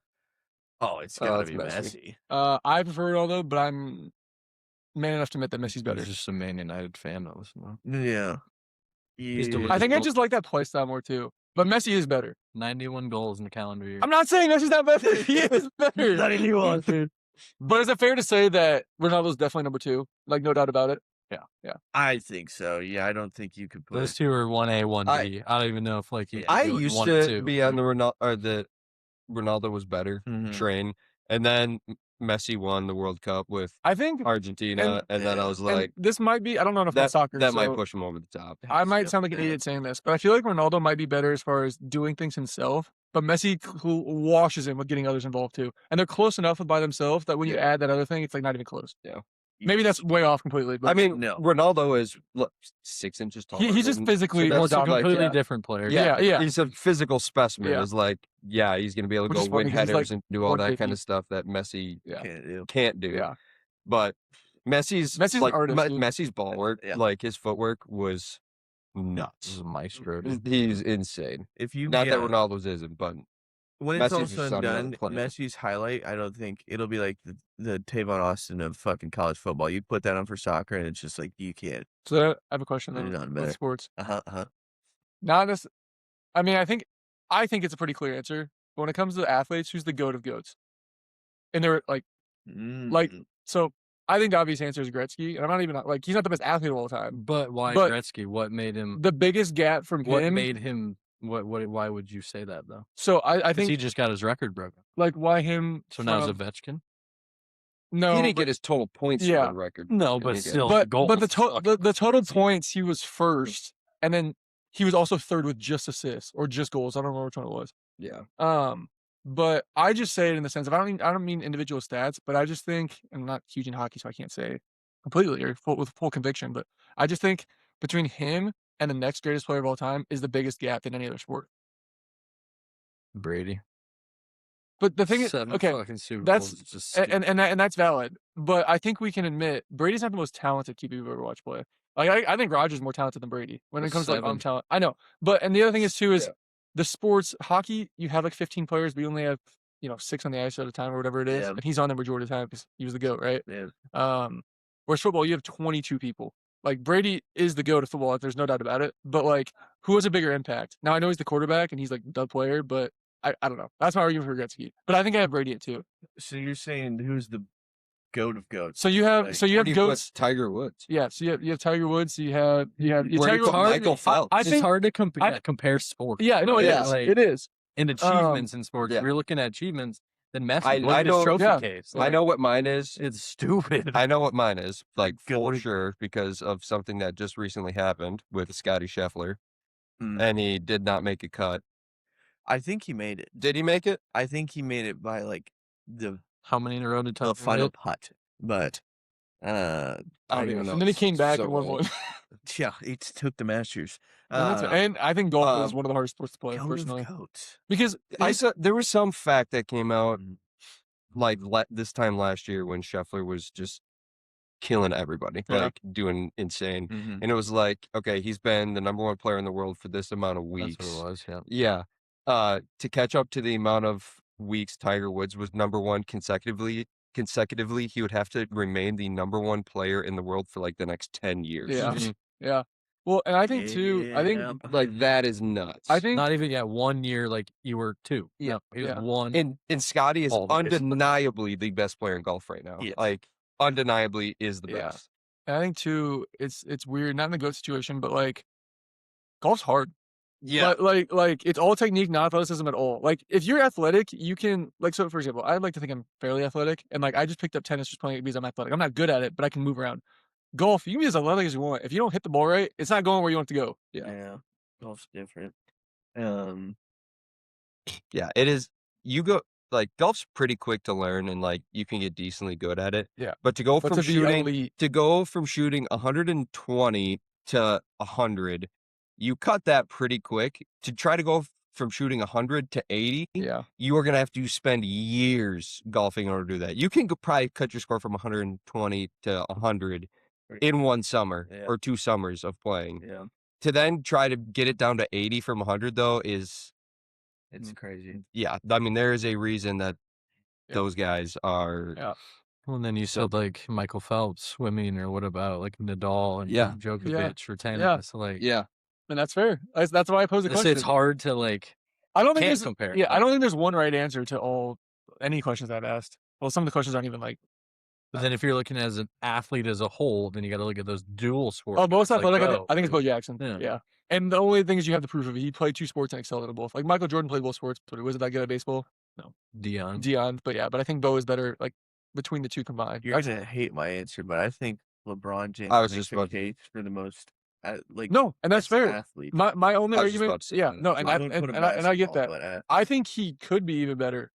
Oh, it's gotta be Messi. I prefer Ronaldo, but I'm man enough to admit that Messi's better. He's just a Man United fan that listen to. Yeah. I think I just like that play style more too. But Messi is better. 91 goals in the calendar year. I'm not saying Messi's not better. He is better. 91, dude. But is it fair to say that Ronaldo's definitely number 2? Like, no doubt about it? Yeah. I think so. Yeah, I don't think you could put Those two are 1A, 1B. I don't even know if I used to be on the Ronaldo was better train, and then Messi won the World Cup with Argentina, and then I was like, this might be, I don't know enough about soccer. That might push him over the top. I might sound like an idiot saying this, but I feel like Ronaldo might be better as far as doing things himself, but Messi washes him with getting others involved too. And they're close enough by themselves that when you add that other thing, it's like not even close. Yeah. Maybe that's way off completely. But I mean, Ronaldo is 6 inches taller. He's just physically more completely different player. Yeah. He's a physical specimen. It's like, he's going to be able to go win headers and do all that kind of stuff that Messi can't do. Yeah. But Messi's like, an artist, Messi's ball work, like his footwork was nuts. He's a maestro. He's insane. Not that Ronaldo's isn't, but when it's all said and done, Messi's highlight, I don't think it'll be like the Tavon Austin of fucking college football. You put that on for soccer, and it's just like you can't. So I have a question about sports. Not as, I mean, I think it's a pretty clear answer. But when it comes to athletes, who's the GOAT of GOATs? And they're like, so I think the obvious answer is Gretzky, and I'm not even like he's not the best athlete of all time. But why Gretzky? What made him the biggest gap from him? What made him? Why would you say that though? So I think he just got his record broken. Like why him? So now he's Ovechkin. No, he didn't get his total points for the record. No, but still, but the total points he was first, and then he was also third with just assists or just goals. I don't remember which one it was. Yeah. But I just say it in the sense of I don't mean individual stats, but I just think I'm not huge in hockey, so I can't say completely or with full conviction. But I just think between him and the next greatest player of all time is the biggest gap in any other sport. Brady. But the thing is, okay, that's just and that's valid. But I think we can admit Brady's not the most talented keeper you've ever watched play. Like I think Rodgers is more talented than Brady when it comes to like talent. I know, but and the other thing is too is the sports hockey. You have like 15 players, but you only have 6 on the ice at a time or whatever it is, Yeah. and he's on there majority of the time because he was the GOAT, right? Yeah. Whereas football, you have 22 people. Like Brady is the GOAT of football, there's no doubt about it. But like, who has a bigger impact? Now I know he's the quarterback and he's like the player, but I don't know. That's my argument for Gretzky. But I think I have Brady at 2. So you're saying who's the GOAT of GOATs? So you have Like, Where do you put GOATs. Tiger Woods. Yeah, so you have Tiger Woods. So you have Where do you Tiger put Woods. Michael Phelps. I It's think hard to compare sports. Yeah, no, it Yeah. is. Like, It is. in achievements in sports, Yeah. if you're looking at achievements, then Messi, I look at his don't- trophy yeah. case. I Like, know what mine is. it's stupid. I know what mine is, like for Good. sure, because of something that just recently happened with Scotty Scheffler, Mm. and he did not make a cut. I think he made it. Did he make it? I think he made it by like the How many in a row did Tiger final hit? putt, but I don't even know. And then he It's came back so and won old. one. yeah, he took the Masters. And I think golf is one of the hardest sports to play GOAT of personally GOATs. because I saw there was some fact that came out Mhm. like this time last year when Scheffler was just killing everybody, Yeah. like doing insane. Mhm. And it was like, okay, he's been the number 1 player in the world for this amount of That's weeks. what it was, yeah. Yeah. To catch up to the amount of weeks Tiger Woods was number 1 consecutively, he would have to remain the number 1 player in the world for like the next 10 years. Yeah. Mhm. yeah. Well, and I think too. I think Yeah. Like that is nuts. I think Not even 1 year, like you were 2. Yeah. No, he was Yeah. 1. And Scotty is Always. undeniably the best player in golf right now. Yes. Like undeniably is the Yeah. best. And I think too. It's weird, not in the GOAT situation, but like golf's hard. Like it's all technique, not athleticism at all. Like if you're athletic, you can so for example, I like to think I'm fairly athletic, and like I just picked up tennis just playing it because I'm athletic. I'm not good at it, but I can move around. Golf, you can be as athletic as you want. If you don't hit the ball right, it's not going where you want it to go. Yeah. Golf's different. Yeah, it is. You go like golf's pretty quick to learn, and like you can get decently good at it. Yeah. But to go But from to be shooting elite, to go from shooting 120 to 100, you cut that pretty quick. To try to go from shooting 100 to 80, yeah, you are gonna have to spend years golfing in order to do that. You can probably cut your score from 120 to 100 in 1 summer Yeah. or 2 summers of playing. Yeah. To then try to get it down to 80 from 100 though is It's crazy. yeah. I mean, there is a reason that Yeah. those guys are. Yeah. Well, and then you said like Michael Phelps swimming, or what about like Nadal and Yeah. Djokovic for tennis? Like, Yeah. and that's fair. That's why I posed the question. it's hard to like I don't think can't there's compare. Yeah, I don't think there's one right answer to any questions I've asked. Well, some of the questions aren't even like. But then if you're looking as an athlete as a whole, then you got to look at those dual sports. Oh, most like athletic. Bo. I think it's Bo Jackson. Yeah. Yeah. And the only thing is you have the proof of it. He played 2 sports and excelled at both. Like Michael Jordan played both sports, but he wasn't that good at baseball. Dion. But I think Bo is better like between the 2 combined. You're gonna hate my answer, but I think LeBron James I was makes just a about- case for the most like No, and that's best fair. athlete. My only I was just about argument, to say yeah, that. no, and I I don't and, put him and I get basketball, that. but, I think he could be even better,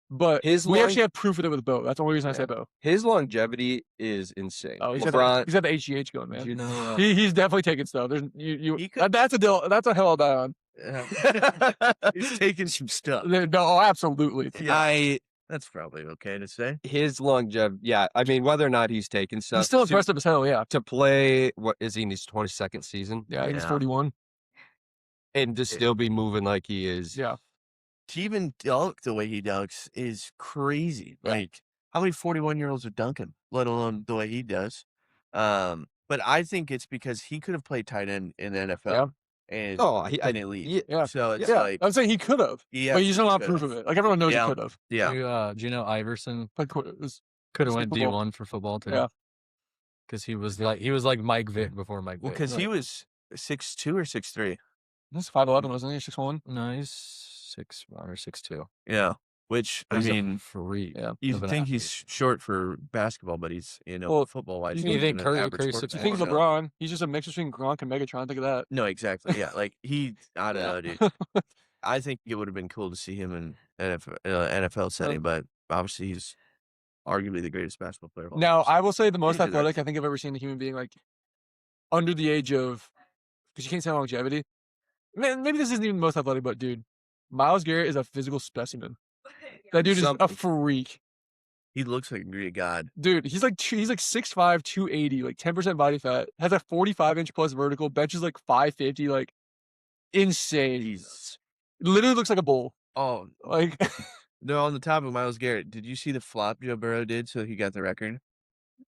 but His we long- actually have proof of it with Bo. That's the only reason I say Yeah. Bo. His longevity is insane. Oh, he's LeBron. got the HGH going, man. Do you know? He's definitely taking stuff. There's He could- that's a deal. That's a hill I'll die on. He's taking some stuff. No, absolutely. Yeah. That's probably okay to say. His longevity. Yeah, I mean, whether or not he's taken stuff. He's still impressive as hell. Yeah, to play. What is he in his 22nd season? yeah. I think he's Yeah. 41. And to still be moving like he is. Yeah, To even dunk the way he dunks is crazy. Yeah. Like, how many 41-year-olds are dunking, let alone the way he does? But I think it's because he could have played tight end in the NFL. Yeah. And I- been elite. yeah, yeah. So it's Yeah, like, I'm saying he could have, yeah, but you just don't have he proof could've. of it. Like everyone knows Yeah. he could have. Yeah. Do you know Iverson Like, it was- could have Say went football. D1 for football too? Yeah. Because he was like Mike Vick before Mike Well, Vick. because he was 6'2" or 6'3". He's 5'11", wasn't he? 6'1". No, he's 6'1" or 6'2". Yeah. Which, I He's a mean, freak. Yeah. you of an think he's athlete. short for basketball, but he's, Well, football-wise. you he's think an Curry- average Curry's sports You 6'1"? think fan. LeBron? He's just a mix between Gronk and Megatron. Think of that. No, exactly. Yeah, like I don't Yeah. know, dude. I think it would have been cool to see him in NFL setting, but obviously he's arguably the greatest basketball player. of all Now, time. I will say the most He did that. athletic I think I've ever seen a human being like under the age of, because you can't say longevity. Man, maybe this isn't even the most athletic, but dude, Myles Garrett is a physical specimen. That dude is a Something. freak. He looks like a Greek god. Dude, he's like 6'5", 280, like 10% body fat, has a 45-inch plus vertical, benches like 550, like insane. Jesus. Literally looks like a bull. Oh, Like No, on the topic of Myles Garrett, did you see the flop Joe Burrow did so he got the record?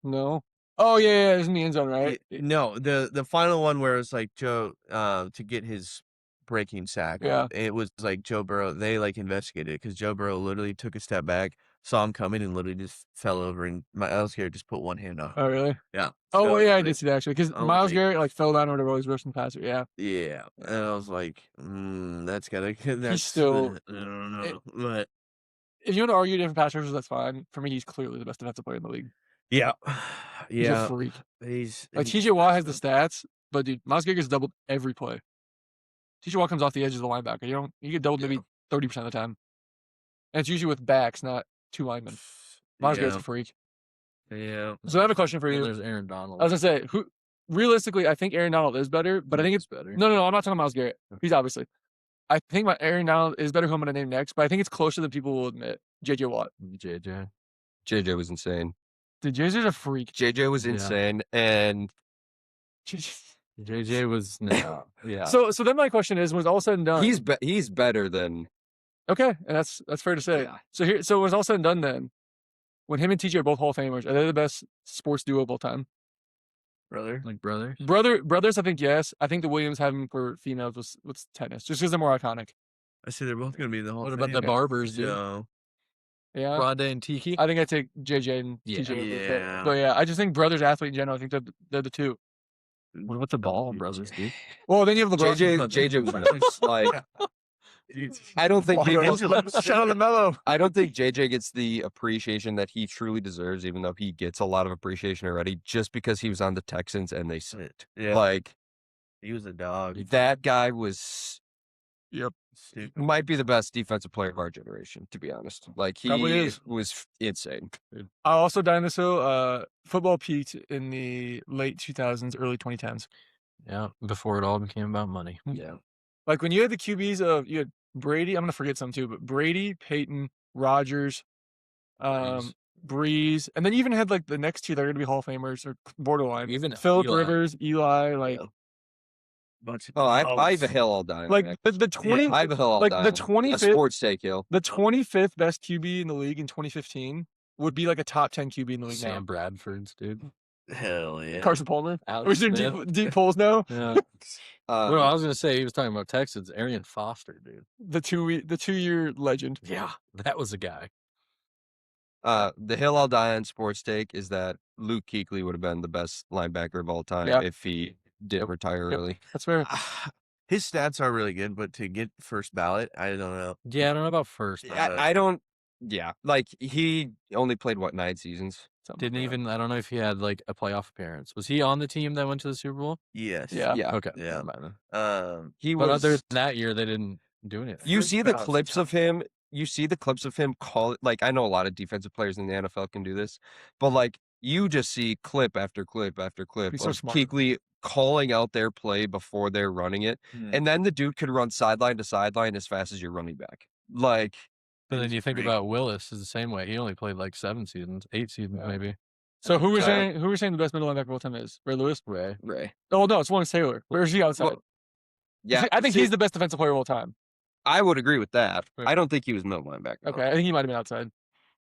No. Oh yeah, it's in the end zone, right? No, the final one where it's like Joe to get his breaking sack. Yeah. It was like Joe Burrow. They like investigated it because Joe Burrow literally took a step back, saw him coming, and literally just fell over. And Myles Garrett just put one hand up. Oh really? Yeah. Oh So, well, yeah, I like, did see that actually because I was Myles like- Garrett like fell down or whatever, was rushing the passer. Yeah. Yeah, and I was like, that's gotta. That's still- I don't know, but If you want to argue different pass rushers, that's fine. For me, he's clearly the best defensive player in the league. yeah, He's a freak. He's Like TJ Watt has the stats, but dude, Myles Garrett gets doubled every play. TJ Watt comes off the edge as the linebacker. You get doubled maybe 30% of the time, and it's usually with backs, not two linemen. Myles Garrett's a freak. Yeah. So I have a question for And you. there's Aaron Donald. I was gonna say, who realistically, I think Aaron Donald is better, but I think it's better. no. I'm not talking Myles Garrett. He's obviously. I think my Aaron Donald is better. Who I'm gonna name next, but I think it's closer than people will admit. JJ Watt. JJ was insane. Dude, JJ's a freak. JJ was Yeah. insane, and JJ was no. Yeah. So then my question is, when it's all said and done, he's better than okay, and that's fair to say. Yeah. So when it's all said and done, then when him and TJ are both Hall of Famers, are they the best sports duo of all time? Brother. like brothers. Brothers, I think yes. I think the Williams have him for females with tennis, just because they're more iconic. I say they're both gonna be in the Hall What of about the Fame. Barbers, dude? So, Yeah, Rade and Tiki. I think I take JJ and Yeah. TJ. with it. Yeah. But yeah, I just think brothers athlete in general. I think they're the two. What about the Ball brothers, dude? Well, then you have LeBron. JJ was nuts. Like, I don't think people, Shout out to Melo. I don't think JJ gets the appreciation that he truly deserves, even though he gets a lot of appreciation already, just because he was on the Texans and they sit. Yeah. Like, he was a dog. that guy was Stupid. might be the best defensive player of our generation, to be honest. Like, he Probably is. was insane. I also died in this hill. Football peaked in the late 2000s, early 2010s. Yeah. Before it all became about money. Yeah. Like when you had the QBs of you had Brady, I'm gonna forget some too, but Brady, Peyton, Rodgers, Breeze, and then you even had like the next two that are gonna be Hall of Famers or borderline. Even Philip Eli. Rivers, Eli, like Bunch of Oh, I have a dogs. hill all dying. like the 20 I have a hill all like dying. the A 25th sports take hill. the 25th best QB in the league in 2015 would be like a top 10 QB in the league Sam Bradford's, dude. Hell yeah. now. Carson Palmer. Alex We're doing Smith. deep polls now. Yeah. Uh, Well, I was gonna say he was talking about Texans. Arian Foster, dude. The 2-year legend. Yeah, that was a guy. the hill I'll die on sports take is that Luke Kuechly would have been the best linebacker of all time Yeah. if he didn't retire early. That's fair. His stats are really good, but to get first ballot, I don't know. Yeah, I don't know about first. I don't. Yeah, like he only played 9 seasons. Something Didn't like that. even. I don't know if he had like a playoff appearance. Was he on the team that went to the Super Bowl? Yes. Yeah. Yeah, Okay. Yeah. never mind then. he But was. other than that year, they didn't do anything. You First see the ballot's clips tough. of him. You see the clips of him call. Like, I know a lot of defensive players in the NFL can do this, but like you just see clip after clip after clip He's so of smart. Kuechly calling out their play before they're running it, and then the dude could run sideline to sideline as fast as your running back. Like, But then He's you think great. about Willis is the same way. He only played like 7 seasons, 8 seasons Yeah. maybe. So who we're Okay. saying the best middle linebacker of all time is? Ray Lewis? Ray. Ray. Oh no, it's Lawrence Taylor. Where's he outside? Well, yeah, I think see, he's the best defensive player of all time. I would agree with that. Right. I don't think he was middle linebacker. though. Okay, I think he might have been outside.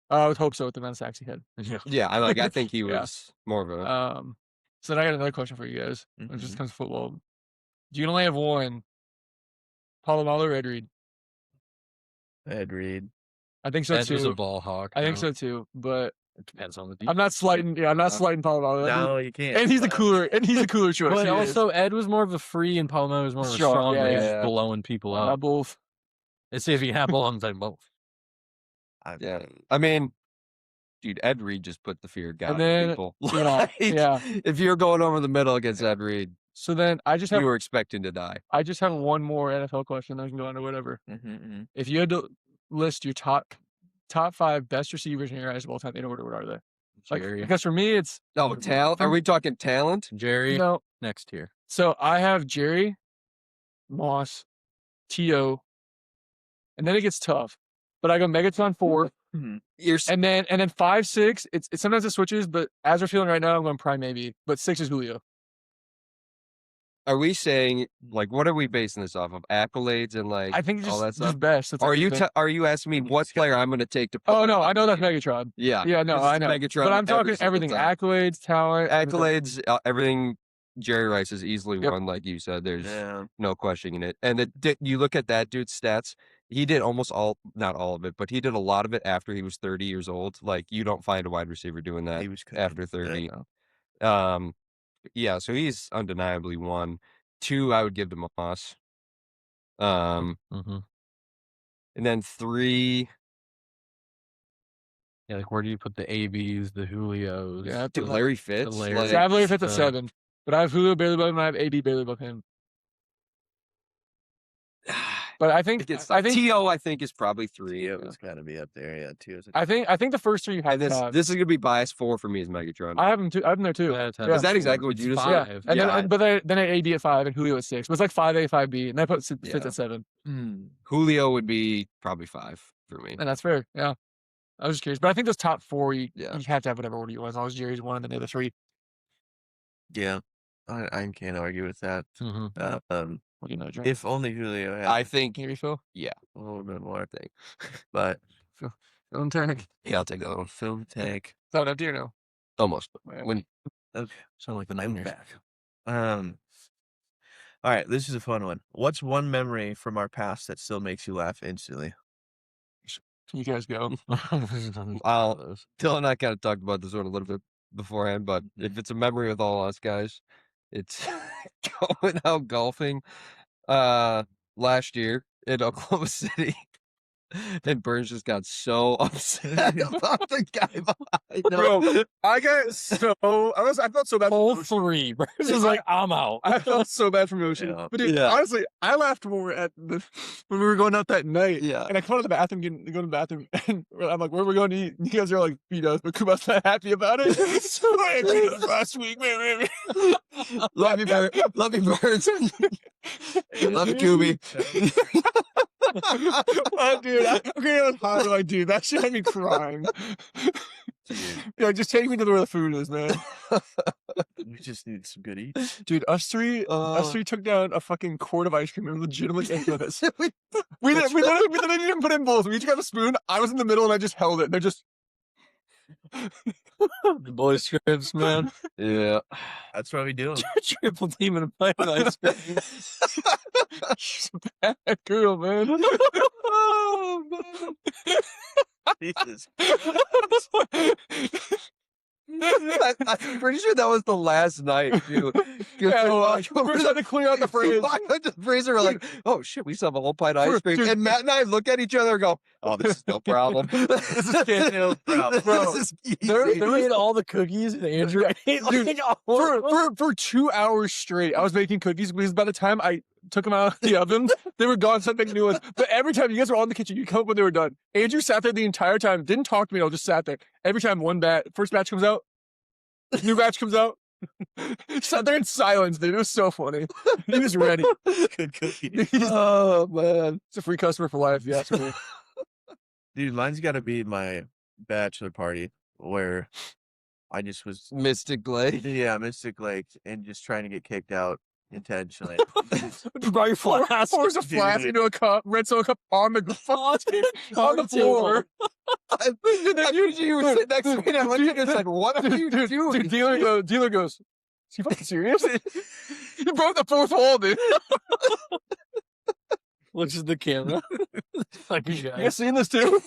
I would hope so with the amount of sacks he had. Yeah. Yeah, I think he Yeah. was more of a. So then I got another question for you guys. It just Mhm. comes to football. Do you only have one? Palomalo or Ed Reed? Ed Reed. I think so Ed was a too. ball hawk. I think though. so too. But It depends on the I'm not slighting. Yeah, I'm not slighting Palomalo. No, you can't. And he's the cooler. And he's the cooler choice. But He is. also, Ed was more of a free, and Palomar was more of a Strong, strong. yeah, where he was yeah. blowing people up. both. Let's see if he had alongside both. Yeah, I mean, dude, Ed Reed just put the fear of God in then- people. yeah, Like, yeah. If you're going over the middle against Ed Reed, So then I just you have were expecting to die. one more NFL question. Then we can go on to whatever. Mm-hmm. If you had to list your top 5 best receivers in your eyes of all time, in order, what are they? Like, Jerry. because for me, it's Oh, talent? Are we talking talent? Jerry, no. next tier. So I have Jerry, Moss, T.O., and then it gets tough. But I go Megatron 4, You're and then 5, 6. It's sometimes it switches, but as we're feeling right now, I'm going prime maybe. But 6 is Julio. Are we saying like what are we basing this off of? Accolades and like I think all that just stuff. best. That's Are everything. you asking me what player I'm going to take to? Oh no, I know that's Megatron. Yeah, Yeah, no, this I is know. Megatron But I'm every talking single everything: time. accolades, talent, Accolades, everything. Jerry Rice has easily Yep. won, like you said. There's no questioning it. And you look at that dude's stats. He did almost not all of it, but he did a lot of it after he was 30 years old. Like you don't find a wide receiver doing that after 30. Yeah, so he's undeniably one. 2, I would give to Moss. And then 3. Yeah, like where do you put the ABs, the Julios? Yeah, Dude, Larry Fitz. Larry. Like, I have Larry Fitz at 7, but I have Julio barely above him, and I have AB barely above him. But I think T.O. I think is probably 3. It's got to be up there. Yeah, 2. I think the first 3 you have. This is gonna be biased 4 for me as Megatron. I have him too. I have him there too. Yeah, Is that exactly what you just said? Yeah. And then I AB at 5 and Julio at 6. But it's like 5A, 5B, and I put Fitz at 7. Julio would be probably 5 for me. And that's fair. Yeah. I was just curious. But I think those top 4, you have to have whatever order you want, as long as Jerry's 1 and then the other 3. Yeah. I can't argue with that. What do you know, Jerry? If only Julio had I think Can you refill? yeah, a little bit more, I think. But Fill in tank. yeah, I'll take that one. fill the tank. Is that empty or no? Almost. Man. When Okay. Sound like the I'm Niners. back. All right, this is a fun one. What's one memory from our past that still makes you laugh instantly? You guys go. Dylan and I kind of talked about this one a little bit beforehand, but if it's a memory with all us guys, it's going out golfing last year in Oklahoma City. And Burns just got so upset about the guy behind him. Bro, I got so I felt so bad. Whole 3. Burns is like, I'm out. I felt so bad for Motion. Yeah. But dude, honestly, I laughed more at when we were going out that night. Yeah. And I come out of the bathroom, going to the bathroom, and I'm like, where are we going to eat? And you guys are like, beat us, but Kuma's not happy about it. So I did it last week, man. Love you, Burns. Love you, Burns. Love you, Kubi. Oh, dude, I'm getting hot. Like, dude, that shit had me crying. Yeah, just take me to where the food is, man. We just need some good eats. Dude, us three took down a fucking quart of ice cream and legitimately ate with us. We didn't even put in bowls. We each got a spoon. I was in the middle and I just held it. They're just The boys' scripts, man. Yeah. That's what we do. Triple team in a play with ice cream. she's a bad girl, man. Oh, man. Jesus. I'm pretty sure that was the last night, dude. Yeah, we're trying to clear out the fridge. The freezer, we're like, oh shit, we still have a whole pint of ice cream. Dude. And Matt and I look at each other and go, oh, this is no problem. This is no problem. Bro, This is They ate all the cookies and Andrew ate Dude, like all for 2 hours straight, I was making cookies because by the time I took them out of the oven, they were gone. Something new ones. But every time you guys were all in the kitchen, you come up when they were done. Andrew sat there the entire time, didn't talk to me. I just sat there. Every time first batch comes out, new batch comes out. Sat there in silence, dude. It was so funny. He was ready. Good cookie. Oh, man. It's a free customer for life, yeah. Dude, mine's got to be my bachelor party where I just was, Mystic Lake. yeah, Mystic Lake, and just trying to get kicked out intentionally. Brought your flask. Pours a flask into a cup, red soda cup on the on the floor. You were sitting next to me and I looked at you and said, what are you doing? Dude, dealer goes, is he fucking serious? He broke the fourth wall, dude. Looks at the camera. Like, You guys seen this too?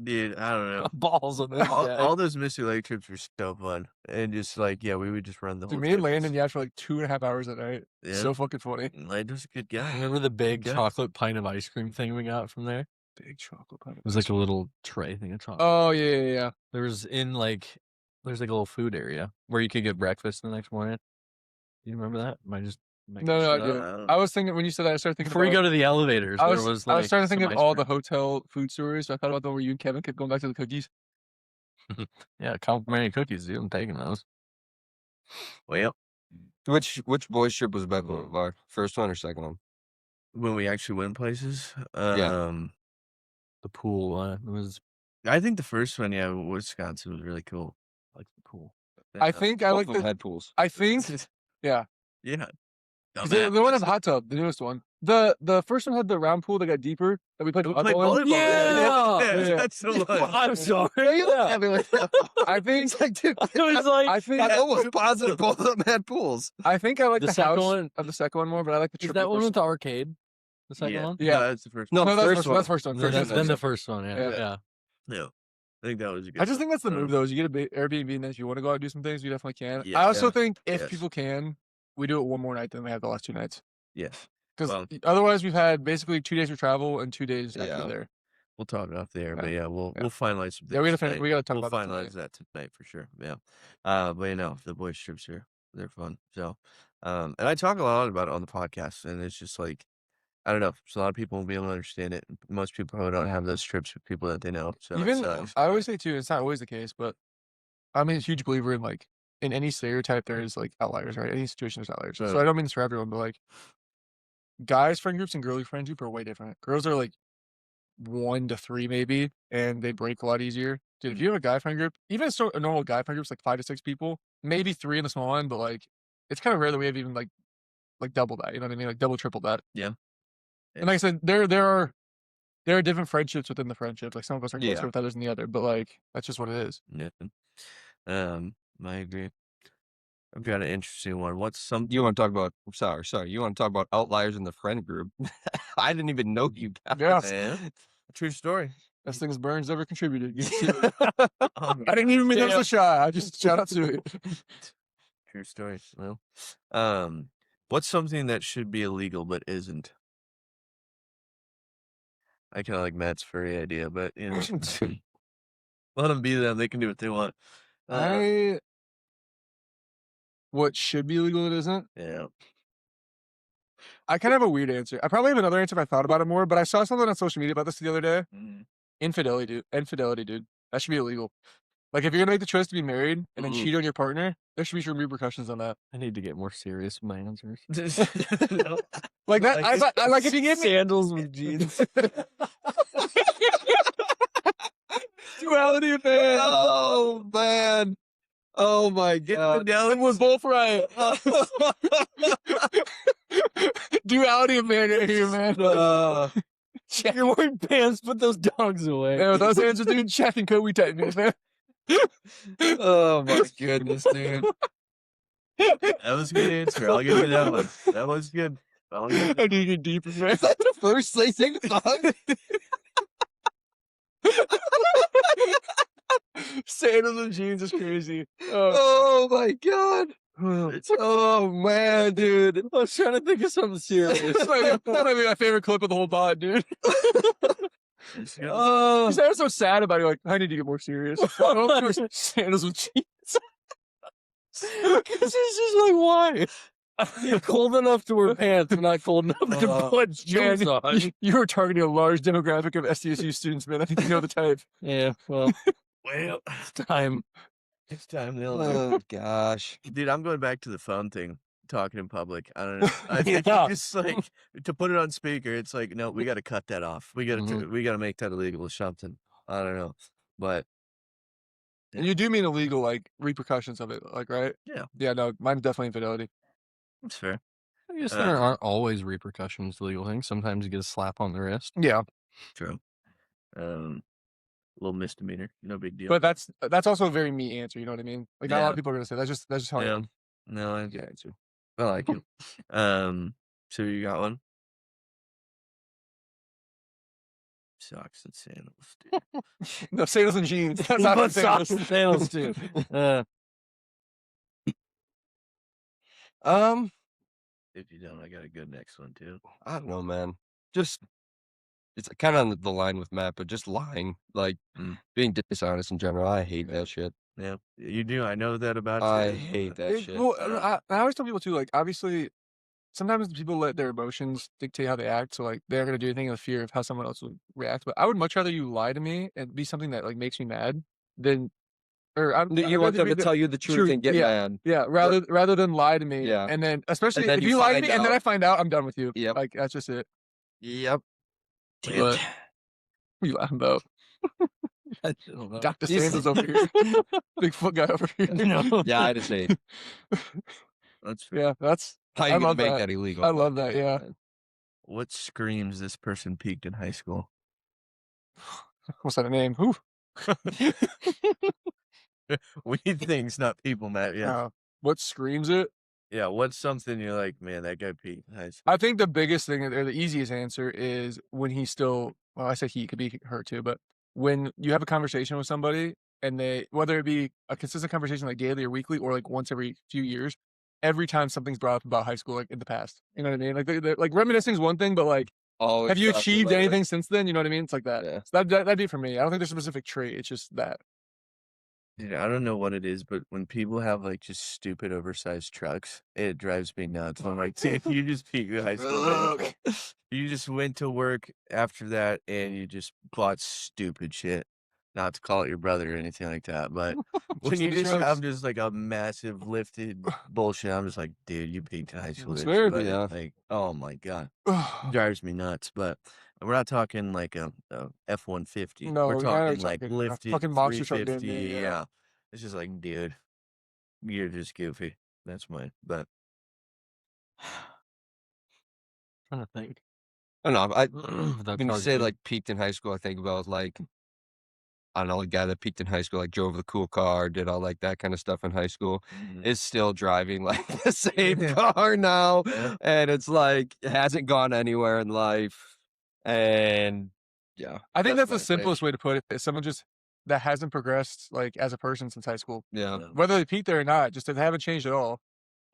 Dude, I don't know. balls on this guy. All those Mystic Lake trips were so fun. And just like, yeah, we would just run the whole Dude, me and trip. Landon yapped for like 2.5 hours a night. Yeah. So fucking funny. Landon's a good guy. Remember the big Yeah. chocolate pint of ice cream thing we got from there? Big chocolate pie. It was like a little tray thing of chocolate. Oh, yeah. There's like a little food area where you could get breakfast the next morning. Do you remember that? Am I just making No, I shit up? didn't. I was thinking, when you said that, I started thinking Before you about, go to the elevators, I there was was like starting to think some of ice all the cream. hotel food stories. So I thought about the one where you and Kevin kept going back to the cookies. Yeah, complimentary cookies, dude. I'm taking those. Well, Which boys trip was better so far? First one or second one? when we actually went places, The pool was I think the first one, yeah, Wisconsin was really cool. like the pool. I think I Both like of them the. had pools. I think, yeah. Yeah. The one has a hot tub, the newest one. The first one had the round pool that got deeper that we played volleyball in. Yeah. That's the one. I'm sorry. I mean, I think it's like, dude, I was like, I think I'm almost positive both of them had pools. I think I like The the second house one- of the second one more, but I like the is triple. that one with the arcade? The second Yeah. one? Yeah. No, that's the first. No, No, the that's first the one. first, that's first one. Then the first one, yeah. Yeah. Yeah. No, I think that was a good. I just think that's the one. move, though. Is you get an Airbnb, and then if you want to go out and do some things, you definitely can. Yeah. I also Yeah. think if Yes. people can, we do it one more night than we have the last 2 nights. Yes. Because Well- otherwise, we've had basically 2 days for travel and 2 days Yeah. actually there. We'll talk about there, but Yeah. yeah, we'll Yeah. finalize some things. Yeah, we gotta tonight. we gotta talk We'll about that finalize tonight. that tonight for sure. Yeah. But you know, the boys trips here, they're fun. So, and I talk a lot about it on the podcast, and it's just like, I don't know. So a lot of people won't be able to understand it. Most people probably don't have those trips with people that they know. So it Even sucks. I always say too, it's not always the case, but I'm a huge believer in like in any stereotype there is like outliers, right? Any situation there's outliers. So Right. I don't mean this for everyone, but like guys friend groups and girly friend group are way different. Girls are like 1 to 3 maybe, and they break a lot easier. Dude, if you have a guy friend group, even a normal guy friend group's like 5 to 6 people, maybe 3 in the small end, but like it's kind of rare that we have even like double that. You know what I mean? Like double, triple that. Yeah. And like I said, there are different friendships within the friendships. Like some of us are closer Yeah. with others than the other, but like that's just what it is. Yeah. I agree. I've got an interesting one. What's something? You want to talk about? Sorry. You want to talk about outliers in the friend group? I didn't even know you guys. Yeah. Yeah. True story. Best thing is Burns ever contributed. Um, I didn't even mean that was a shot. I just shout out to it. True story. Well, what's something that should be illegal but isn't? I kind of like Matt's furry idea, but you know, let them be them. They can do what they want. What should be illegal that isn't? Yeah. I kind of have a weird answer. I probably have another answer if I thought about it more, but I saw something on social media about this the other day. Infidelity, dude. That should be illegal. Like if you're gonna make the choice to be married and then cheat on your partner, there should be some repercussions on that. I need to get more serious with my answers. Like that, I like if you give me sandals with jeans. duality of man. Oh man. Oh my god. Dylan was both right. Duality of man right here, man. You're wearing pants, put those dogs away. Yeah, with those answers, dude, Shaq and Kobe Titans, man. Oh my goodness, dude. That was a good answer. I'll give you that one. That was good. I'll give you I need to get deeper, man. Is that the first thing you thought? Sandals and jeans is crazy. Oh my god. Oh man, dude. I was trying to think of something serious. That might be my favorite clip of the whole pod, dude. Oh, You sound so sad about it. Like, I need to get more serious. Sandals with jeans. Because it's just like, why? You're cold enough to wear pants, but not cold enough to put jeans on. You are targeting a large demographic of SDSU students, man. I think you know the type. Yeah, well, Well, it's time. next time they'll do. oh gosh. Dude, I'm going back to the phone thing, talking in public. I don't know. I think Yeah. it's like to put it on speaker. It's like, no, we got to cut that off. We got to we got to make that illegal or something. I don't know, but And you do mean illegal, like repercussions of it, like, right? Yeah. Yeah, no, mine's definitely infidelity. it's fair. I guess there aren't always repercussions to legal things. Sometimes you get a slap on the wrist. Yeah. True. Little misdemeanor, no big deal. But that's also a very me answer, you know what I mean? Like not a lot Yeah. of people are gonna say that's just how I yeah, am. no, I get it too. I like it. So you got one? Socks and sandals, dude. No, sandals and jeans. That's But not socks sandals. and sandals too. If you don't, I got a good next one too. I don't know, man. Just it's kind of on the line with Matt, but just lying, like being dishonest in general. I hate that shit. Yeah, you do. I know that about I you. hate that It- shit. well, I always tell people too, like obviously sometimes people let their emotions dictate how they act. So like they're gonna do anything in the fear of how someone else will react. But I would much rather you lie to me and be something that like makes me mad than You want them to tell you the truth and get mad. Yeah, rather than lie to me. Yeah. And then especially And then if you you lie to find me and then out. I find out, I'm done with you. Yep. Like that's just it. Yep. But what are you laughing about? I don't know. Dr. Sanders over here. Big foot guy over here. No. Yeah, I just hate. That's fair. Yeah, that's How I you gonna love make that. that illegal? I love that, yeah. What screams this person peaked in high school? What's that name? Who? We need things, not people, Matt. Yeah. What screams it? Yeah. What's something you're like, man, that guy peaked in high school? I think the biggest thing or the easiest answer is when he's still, well, I say he, could be her too, but when you have a conversation with somebody and they, whether it be a consistent conversation like daily or weekly or like once every few years, every time something's brought up about high school, like in the past, you know what I mean? Like, like reminiscing is one thing, but like, Always have you talking achieved about it. anything since then? You know what I mean? It's like that. Yeah. So that'd be it for me. I don't think there's a specific trait. It's just that. Yeah, I don't know what it is, but when people have like just stupid oversized trucks, it drives me nuts. I'm like, dude, you just peaked in high school. Man. You just went to work after that and you just bought stupid shit. Not to call it your brother or anything like that, but when you the just trucks. have just like a massive lifted bullshit, I'm just like, dude, you peaked in high school. It's didn't you, weird. buddy? Yeah. Like, oh my God. Drives me nuts. But we're not talking like a F-150. No, We're I know talking what you're like talking, lifted fucking monster truck, 350. yeah. Yeah. It's just like, dude, you're just goofy. That's mine. But Trying to think. I don't know. I Without when you say targeting. like peaked in high school, I think about like I don't know, a guy that peaked in high school, like drove the cool car, did all like that kind of stuff in high school, is still driving like the same car now, Yeah. and it's like it hasn't gone anywhere in life, and yeah, I think that's the my take. simplest way to put it. Is someone just that hasn't progressed like as a person since high school, yeah. whether they peaked there or not, just they haven't changed at all.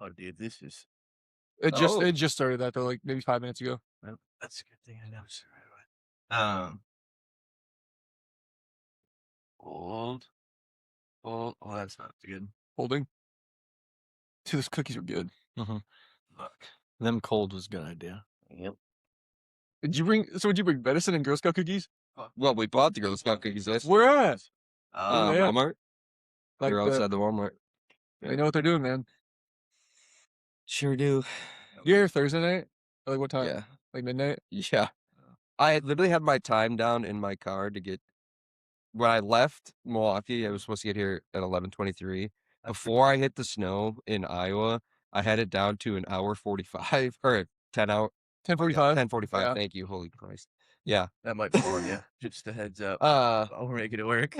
Oh, dude, this is. It Oh. just started that though, like maybe 5 minutes ago. Well, that's a good thing I noticed it right away. Old. Oh, that's not good. Holding. Dude, those cookies were good. Mhm. Fuck. Them cold was a good idea. Yep. Did you bring? So would you bring venison and Girl Scout cookies? Well, we bought the Girl Scout cookies. This Where at? Oh, yeah. Walmart. Like They're outside the Walmart. they know what they're doing, man. Sure do. You're here Thursday night. Or like what time? Yeah, Like midnight. yeah. I literally had my time down in my car to get. When I left Milwaukee, I was supposed to get here at 11:23. Before I hit the snow in Iowa, I had it down to an hour 45 or 10 hour 10:45. 10:45. Yeah. Thank you, holy Christ. Yeah. that might fall on you. Just a heads up. Uh, We're making it work.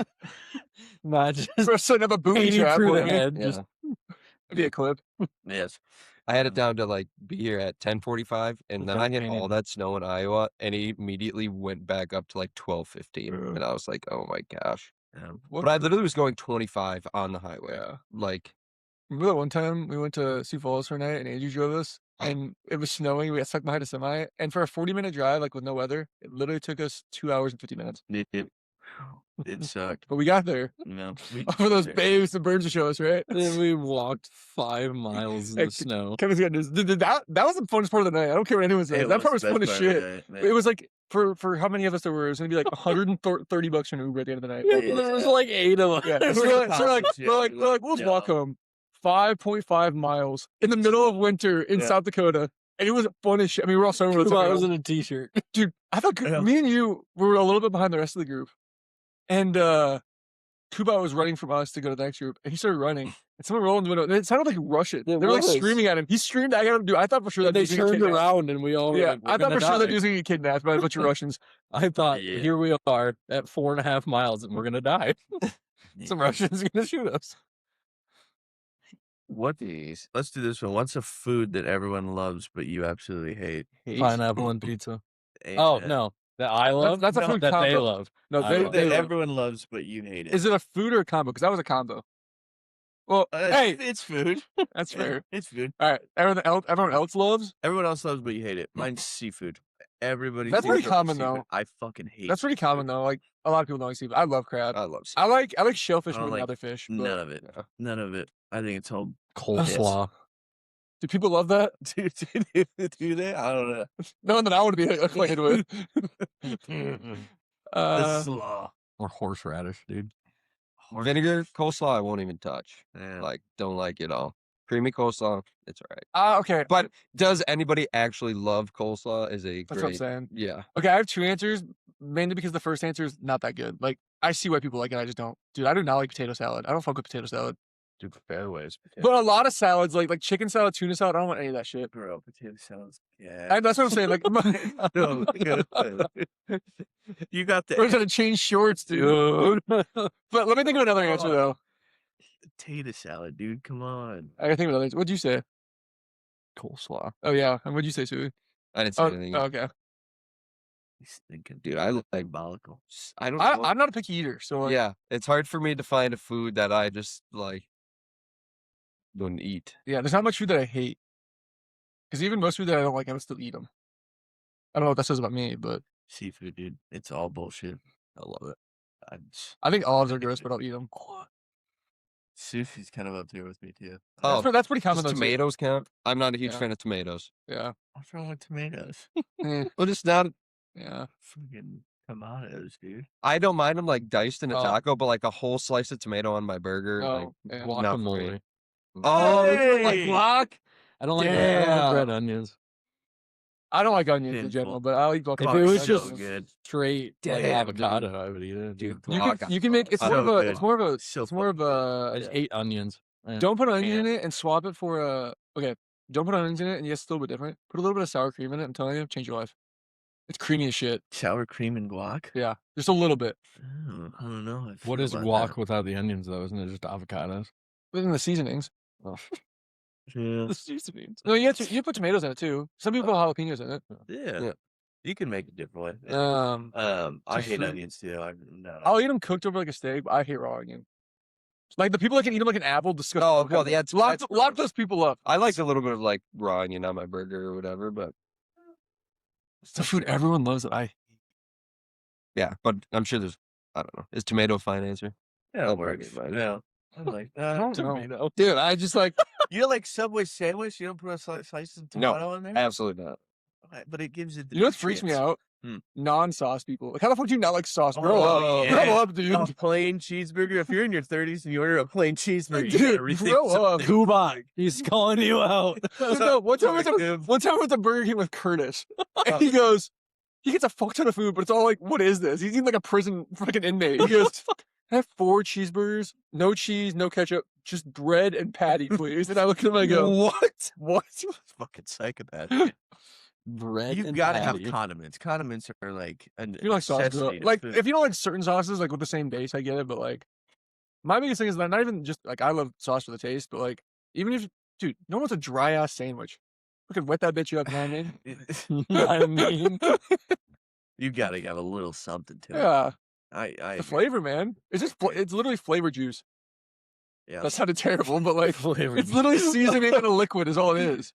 Nah, just We're setting up a booby painting trap. through for the me. head. yeah. Just That'd be a clip. Yes. I had it down to like be here at 10:45, and then I hit all painting. that snow in Iowa, and it immediately went back up to like 12:15, and I was like, oh my gosh. What? But I literally was going 25 on the highway. Yeah. Like, Remember that one time we went to Sioux Falls for a night and Andrew drove us and it was snowing. We got stuck behind a semi and for a 40-minute drive, like with no weather, it literally took us 2 hours and 50 minutes. It sucked. But we got there. No. For those babes and birds to show us, right? Then we walked 5 miles in Hey, the snow. Kevin's got news. Dude, that was the funnest part of the night. I don't care what anyone says. That part was fun as shit. It was like for how many of us there were, it was gonna be like $130 for an Uber at the end of the night. Yeah, there was like 8 of us. Yeah. So we're like, we'll just walk home. 5.5 miles in the middle of winter in South Dakota. And it was fun as shit. I mean, we're all sober. 2 hours in a t-shirt. Dude, I thought me and you were a little bit behind the rest of the group. And Kuba was running from us to go to the next group. And he started running. And someone rolled in the window. And it sounded like Russian. They were like screaming at him. He screamed at him. Dude, I thought for sure that They dude was gonna get turned kidnapped. around and we all were Yeah, like, I thought for sure that dude was gonna get kidnapped by a bunch of Russians. I thought, Yeah. here we are at 4.5 miles and we're gonna die. Some Russians are gonna shoot us. What these? Let's do this one. What's a food that everyone loves but you absolutely hate? Pineapple and pizza. Ain't Oh, that- no. That I love? that's a No, food that they combo. love. No, I they, love they that love- everyone loves but you hate it. Is it a food or a combo? Because that was a combo. Well, hey, it's food. that's fair. It's food. All right, everyone else loves. Everyone else loves but you hate it. Mine's seafood. Everybody. That's pretty common, seafood. though. I fucking hate. That's pretty common though. Like a lot of people don't like seafood. I love crab. I love I like shellfish I more don't than like other fish. But none of it. Yeah. None of it. I think it's all. Coleslaw. do people love that? Do they? I don't know. No, that I want to be acquainted with. The slaw. Or horseradish, dude. Vinegar coleslaw, I won't even touch. Yeah. Like, don't like it at all. Creamy coleslaw, it's all right. Okay, But does anybody actually love coleslaw? Is a that's what I'm great. saying. Yeah. Okay, I have two answers, mainly because the first answer is not that good. Like I see why people like it, I just don't. Dude, I do not like potato salad. I don't fuck with potato salad. Dude, fairways. But a lot of salads, like chicken salad, tuna salad, I don't want any of that shit. Bro, potato salad's That's what I'm saying. Like, No, you got we're the gonna change shorts, dude. But let me think of another answer though. potato salad, dude. Come on. I gotta think of another answer. What'd you say? Coleslaw. Oh yeah, and what'd you say, Sue? I didn't say Oh, anything. okay. He's thinking, Dude, I like diabolical. I don't know. I'm not a picky eater, so like, Yeah, it's hard for me to find a food that I just like don't eat. yeah. There's not much food that I hate. Because even most food that I don't like, I would still eat them. I don't know what that says about me, but Seafood, dude. It's all bullshit. I love it. I'm I think olives are gross, but I'll eat them. Sushi's kind of up there with me too. Oh, That's pretty common does though. Too. tomatoes count? I'm not a huge Yeah. fan of tomatoes. Yeah. What's wrong with tomatoes? Eh, Well, just not. yeah. Freaking tomatoes, dude. I don't mind them like diced in a Oh. taco, but like a whole slice of tomato on my burger, like Oh, yeah. not for me. Guacamole. Oh, Like Hey! guac? I don't like Damn. red onions. I don't like onions in Sinful. general, but I'll eat guacamole. If it was so just good. straight like Damn, dude. avocado, I would eat it. dude, You can make it's So more of a good. it's more of a So it's more of a I just ate onions. Yeah. don't put onion in it and swap it for a don't put onions in it and yes, it's a little bit different. Put a little bit of sour cream in it. I'm telling you, change your life. It's creamy as shit. Sour cream and guac? Yeah, just a little bit. Oh, I don't know. I What feel is about guac without the onions though? Isn't it just avocados? Within the seasonings. Oh. that. Yeah. The seasonings. No, you put tomatoes in it too. Some people put jalapenos in it. Yeah. Yeah. You can make it different way. I just hate food. onions too. I'll eat them cooked over like a steak, but I hate raw onion. Like the people that can eat them like an apple, disgusting. Oh, well, yeah, lock those people up. I like a little bit of like raw onion on my burger or whatever, but It's the food everyone loves that I. yeah, but I'm sure there's I don't know. Is tomato a fine answer? Yeah, I'll it works. burn it, Yeah. I'm like, I don't know. Tomato. Dude, I just like you like Subway sandwich? You don't put a slice of No. tomato in there? Absolutely not. Okay, but it gives it the you know what freaks me nutrients. out? Non-sauce people. Like how the fuck do you not like sauce? Grow Oh, up. yeah. Grow up, dude. A plain cheeseburger. If you're in your 30s and you order a plain cheeseburger, you Dude, gotta rethink grow up. something. Kubak. He's calling you out. No, one time I Selective. went to Burger King with Curtis, and he goes, he gets a fuck ton of food, but it's all like, what is this? He's eating like a prison fucking inmate. He goes, I have 4 cheeseburgers, no cheese, no ketchup, just bread and patty, please. And I look at him and I go, What? What? Fucking psychopath. Bread You and gotta have patty. condiments. Condiments are like a if you don't like sauce, grow up. necessity to Like food. if you don't like certain sauces, like with the same base, I get it. But like, my biggest thing is that not even just like I love sauce for the taste, but like even if dude, no one wants a dry ass sandwich. Fucking wet that bitch up, you know what I mean? I mean, you gotta have a little something to it. Yeah, I the agree. flavor, man. It's just it's literally flavor juice. Yeah, That sounded terrible, but like flavor. it's literally seasoning in a liquid is all it is.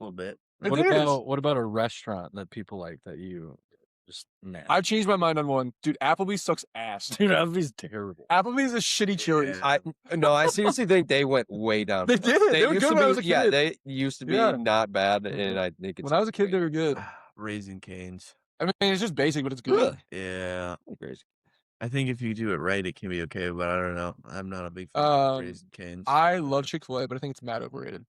a little bit. What It is. about a restaurant that people like that you just man? I've changed my mind on one. Dude, Applebee's sucks ass. Dude, Applebee's terrible. Applebee's is shitty Chili's. Yeah. I seriously think they went way down. They did. They were used good to when I be- was a Yeah, kid. they used to be Yeah. not bad, Mhm. and I think it's When I was a kid, they were good. Raising Cane's. I mean, it's just basic, but it's good. Yeah. crazy. I think if you do it right, it can be okay, but I don't know. I'm not a big fan Um, of Raising Cane's. I love Chick-fil-A, but I think it's mad overrated.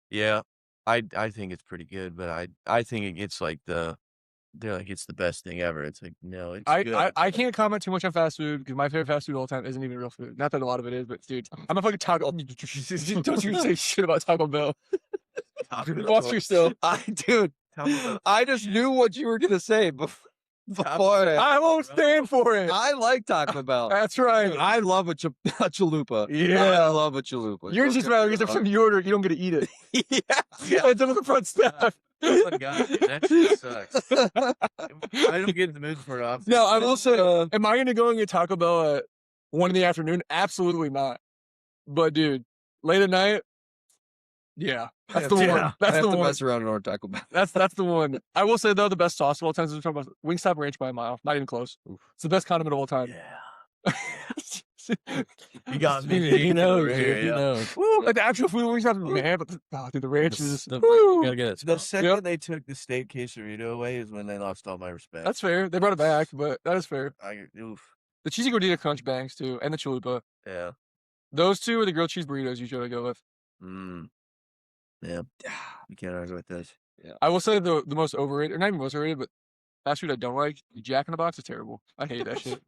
Yeah. I think it's pretty good, but I think it's like they're like it's the best thing ever. It's like no, it's good. I can't comment too much on fast food because my favorite fast food all the time isn't even real food. Not that a lot of it is, but dude, I'm a fucking Taco. Don't you say shit about Taco Bell. Watch yourself. Dude, Taco Bell. I just knew what you were gonna say before. I won't stand for it. I like Taco Bell. That's right. I love a chalupa. Yeah. I love a chalupa. Yours just matter because every time you order, you don't get to eat it. yeah. It's on the front step. Oh my God, that shit sucks. I don't get in the mood for it often. No, I will say, am I going to go and get Taco Bell at 1 in the afternoon? Absolutely not. But dude, late at night, yeah, that's the Yeah. one. I That's have the to one. mess around and order Taco Bell. That's the one. I will say though, the best sauce of all time is Wingstop Ranch by a mile. Not even close. It's the best condiment of all time. Yeah. You got me. He knows, Right dude. here, He yeah. knows. Woo, like the actual food Wingstop is man, but dude, the ranch is. You Woo. gotta get it. The Scott. second they took the steak quesarito away is when they lost all my respect. That's fair. They brought it back, but that is fair. Oof. The cheesy gordita crunch bangs too, and the chalupa. Yeah. Those two are the grilled cheese burritos you should go with. Yeah. You can't argue with this. I will say the most overrated, or not even most overrated, but fast food I don't like. Jack in the Box is terrible. I hate that shit.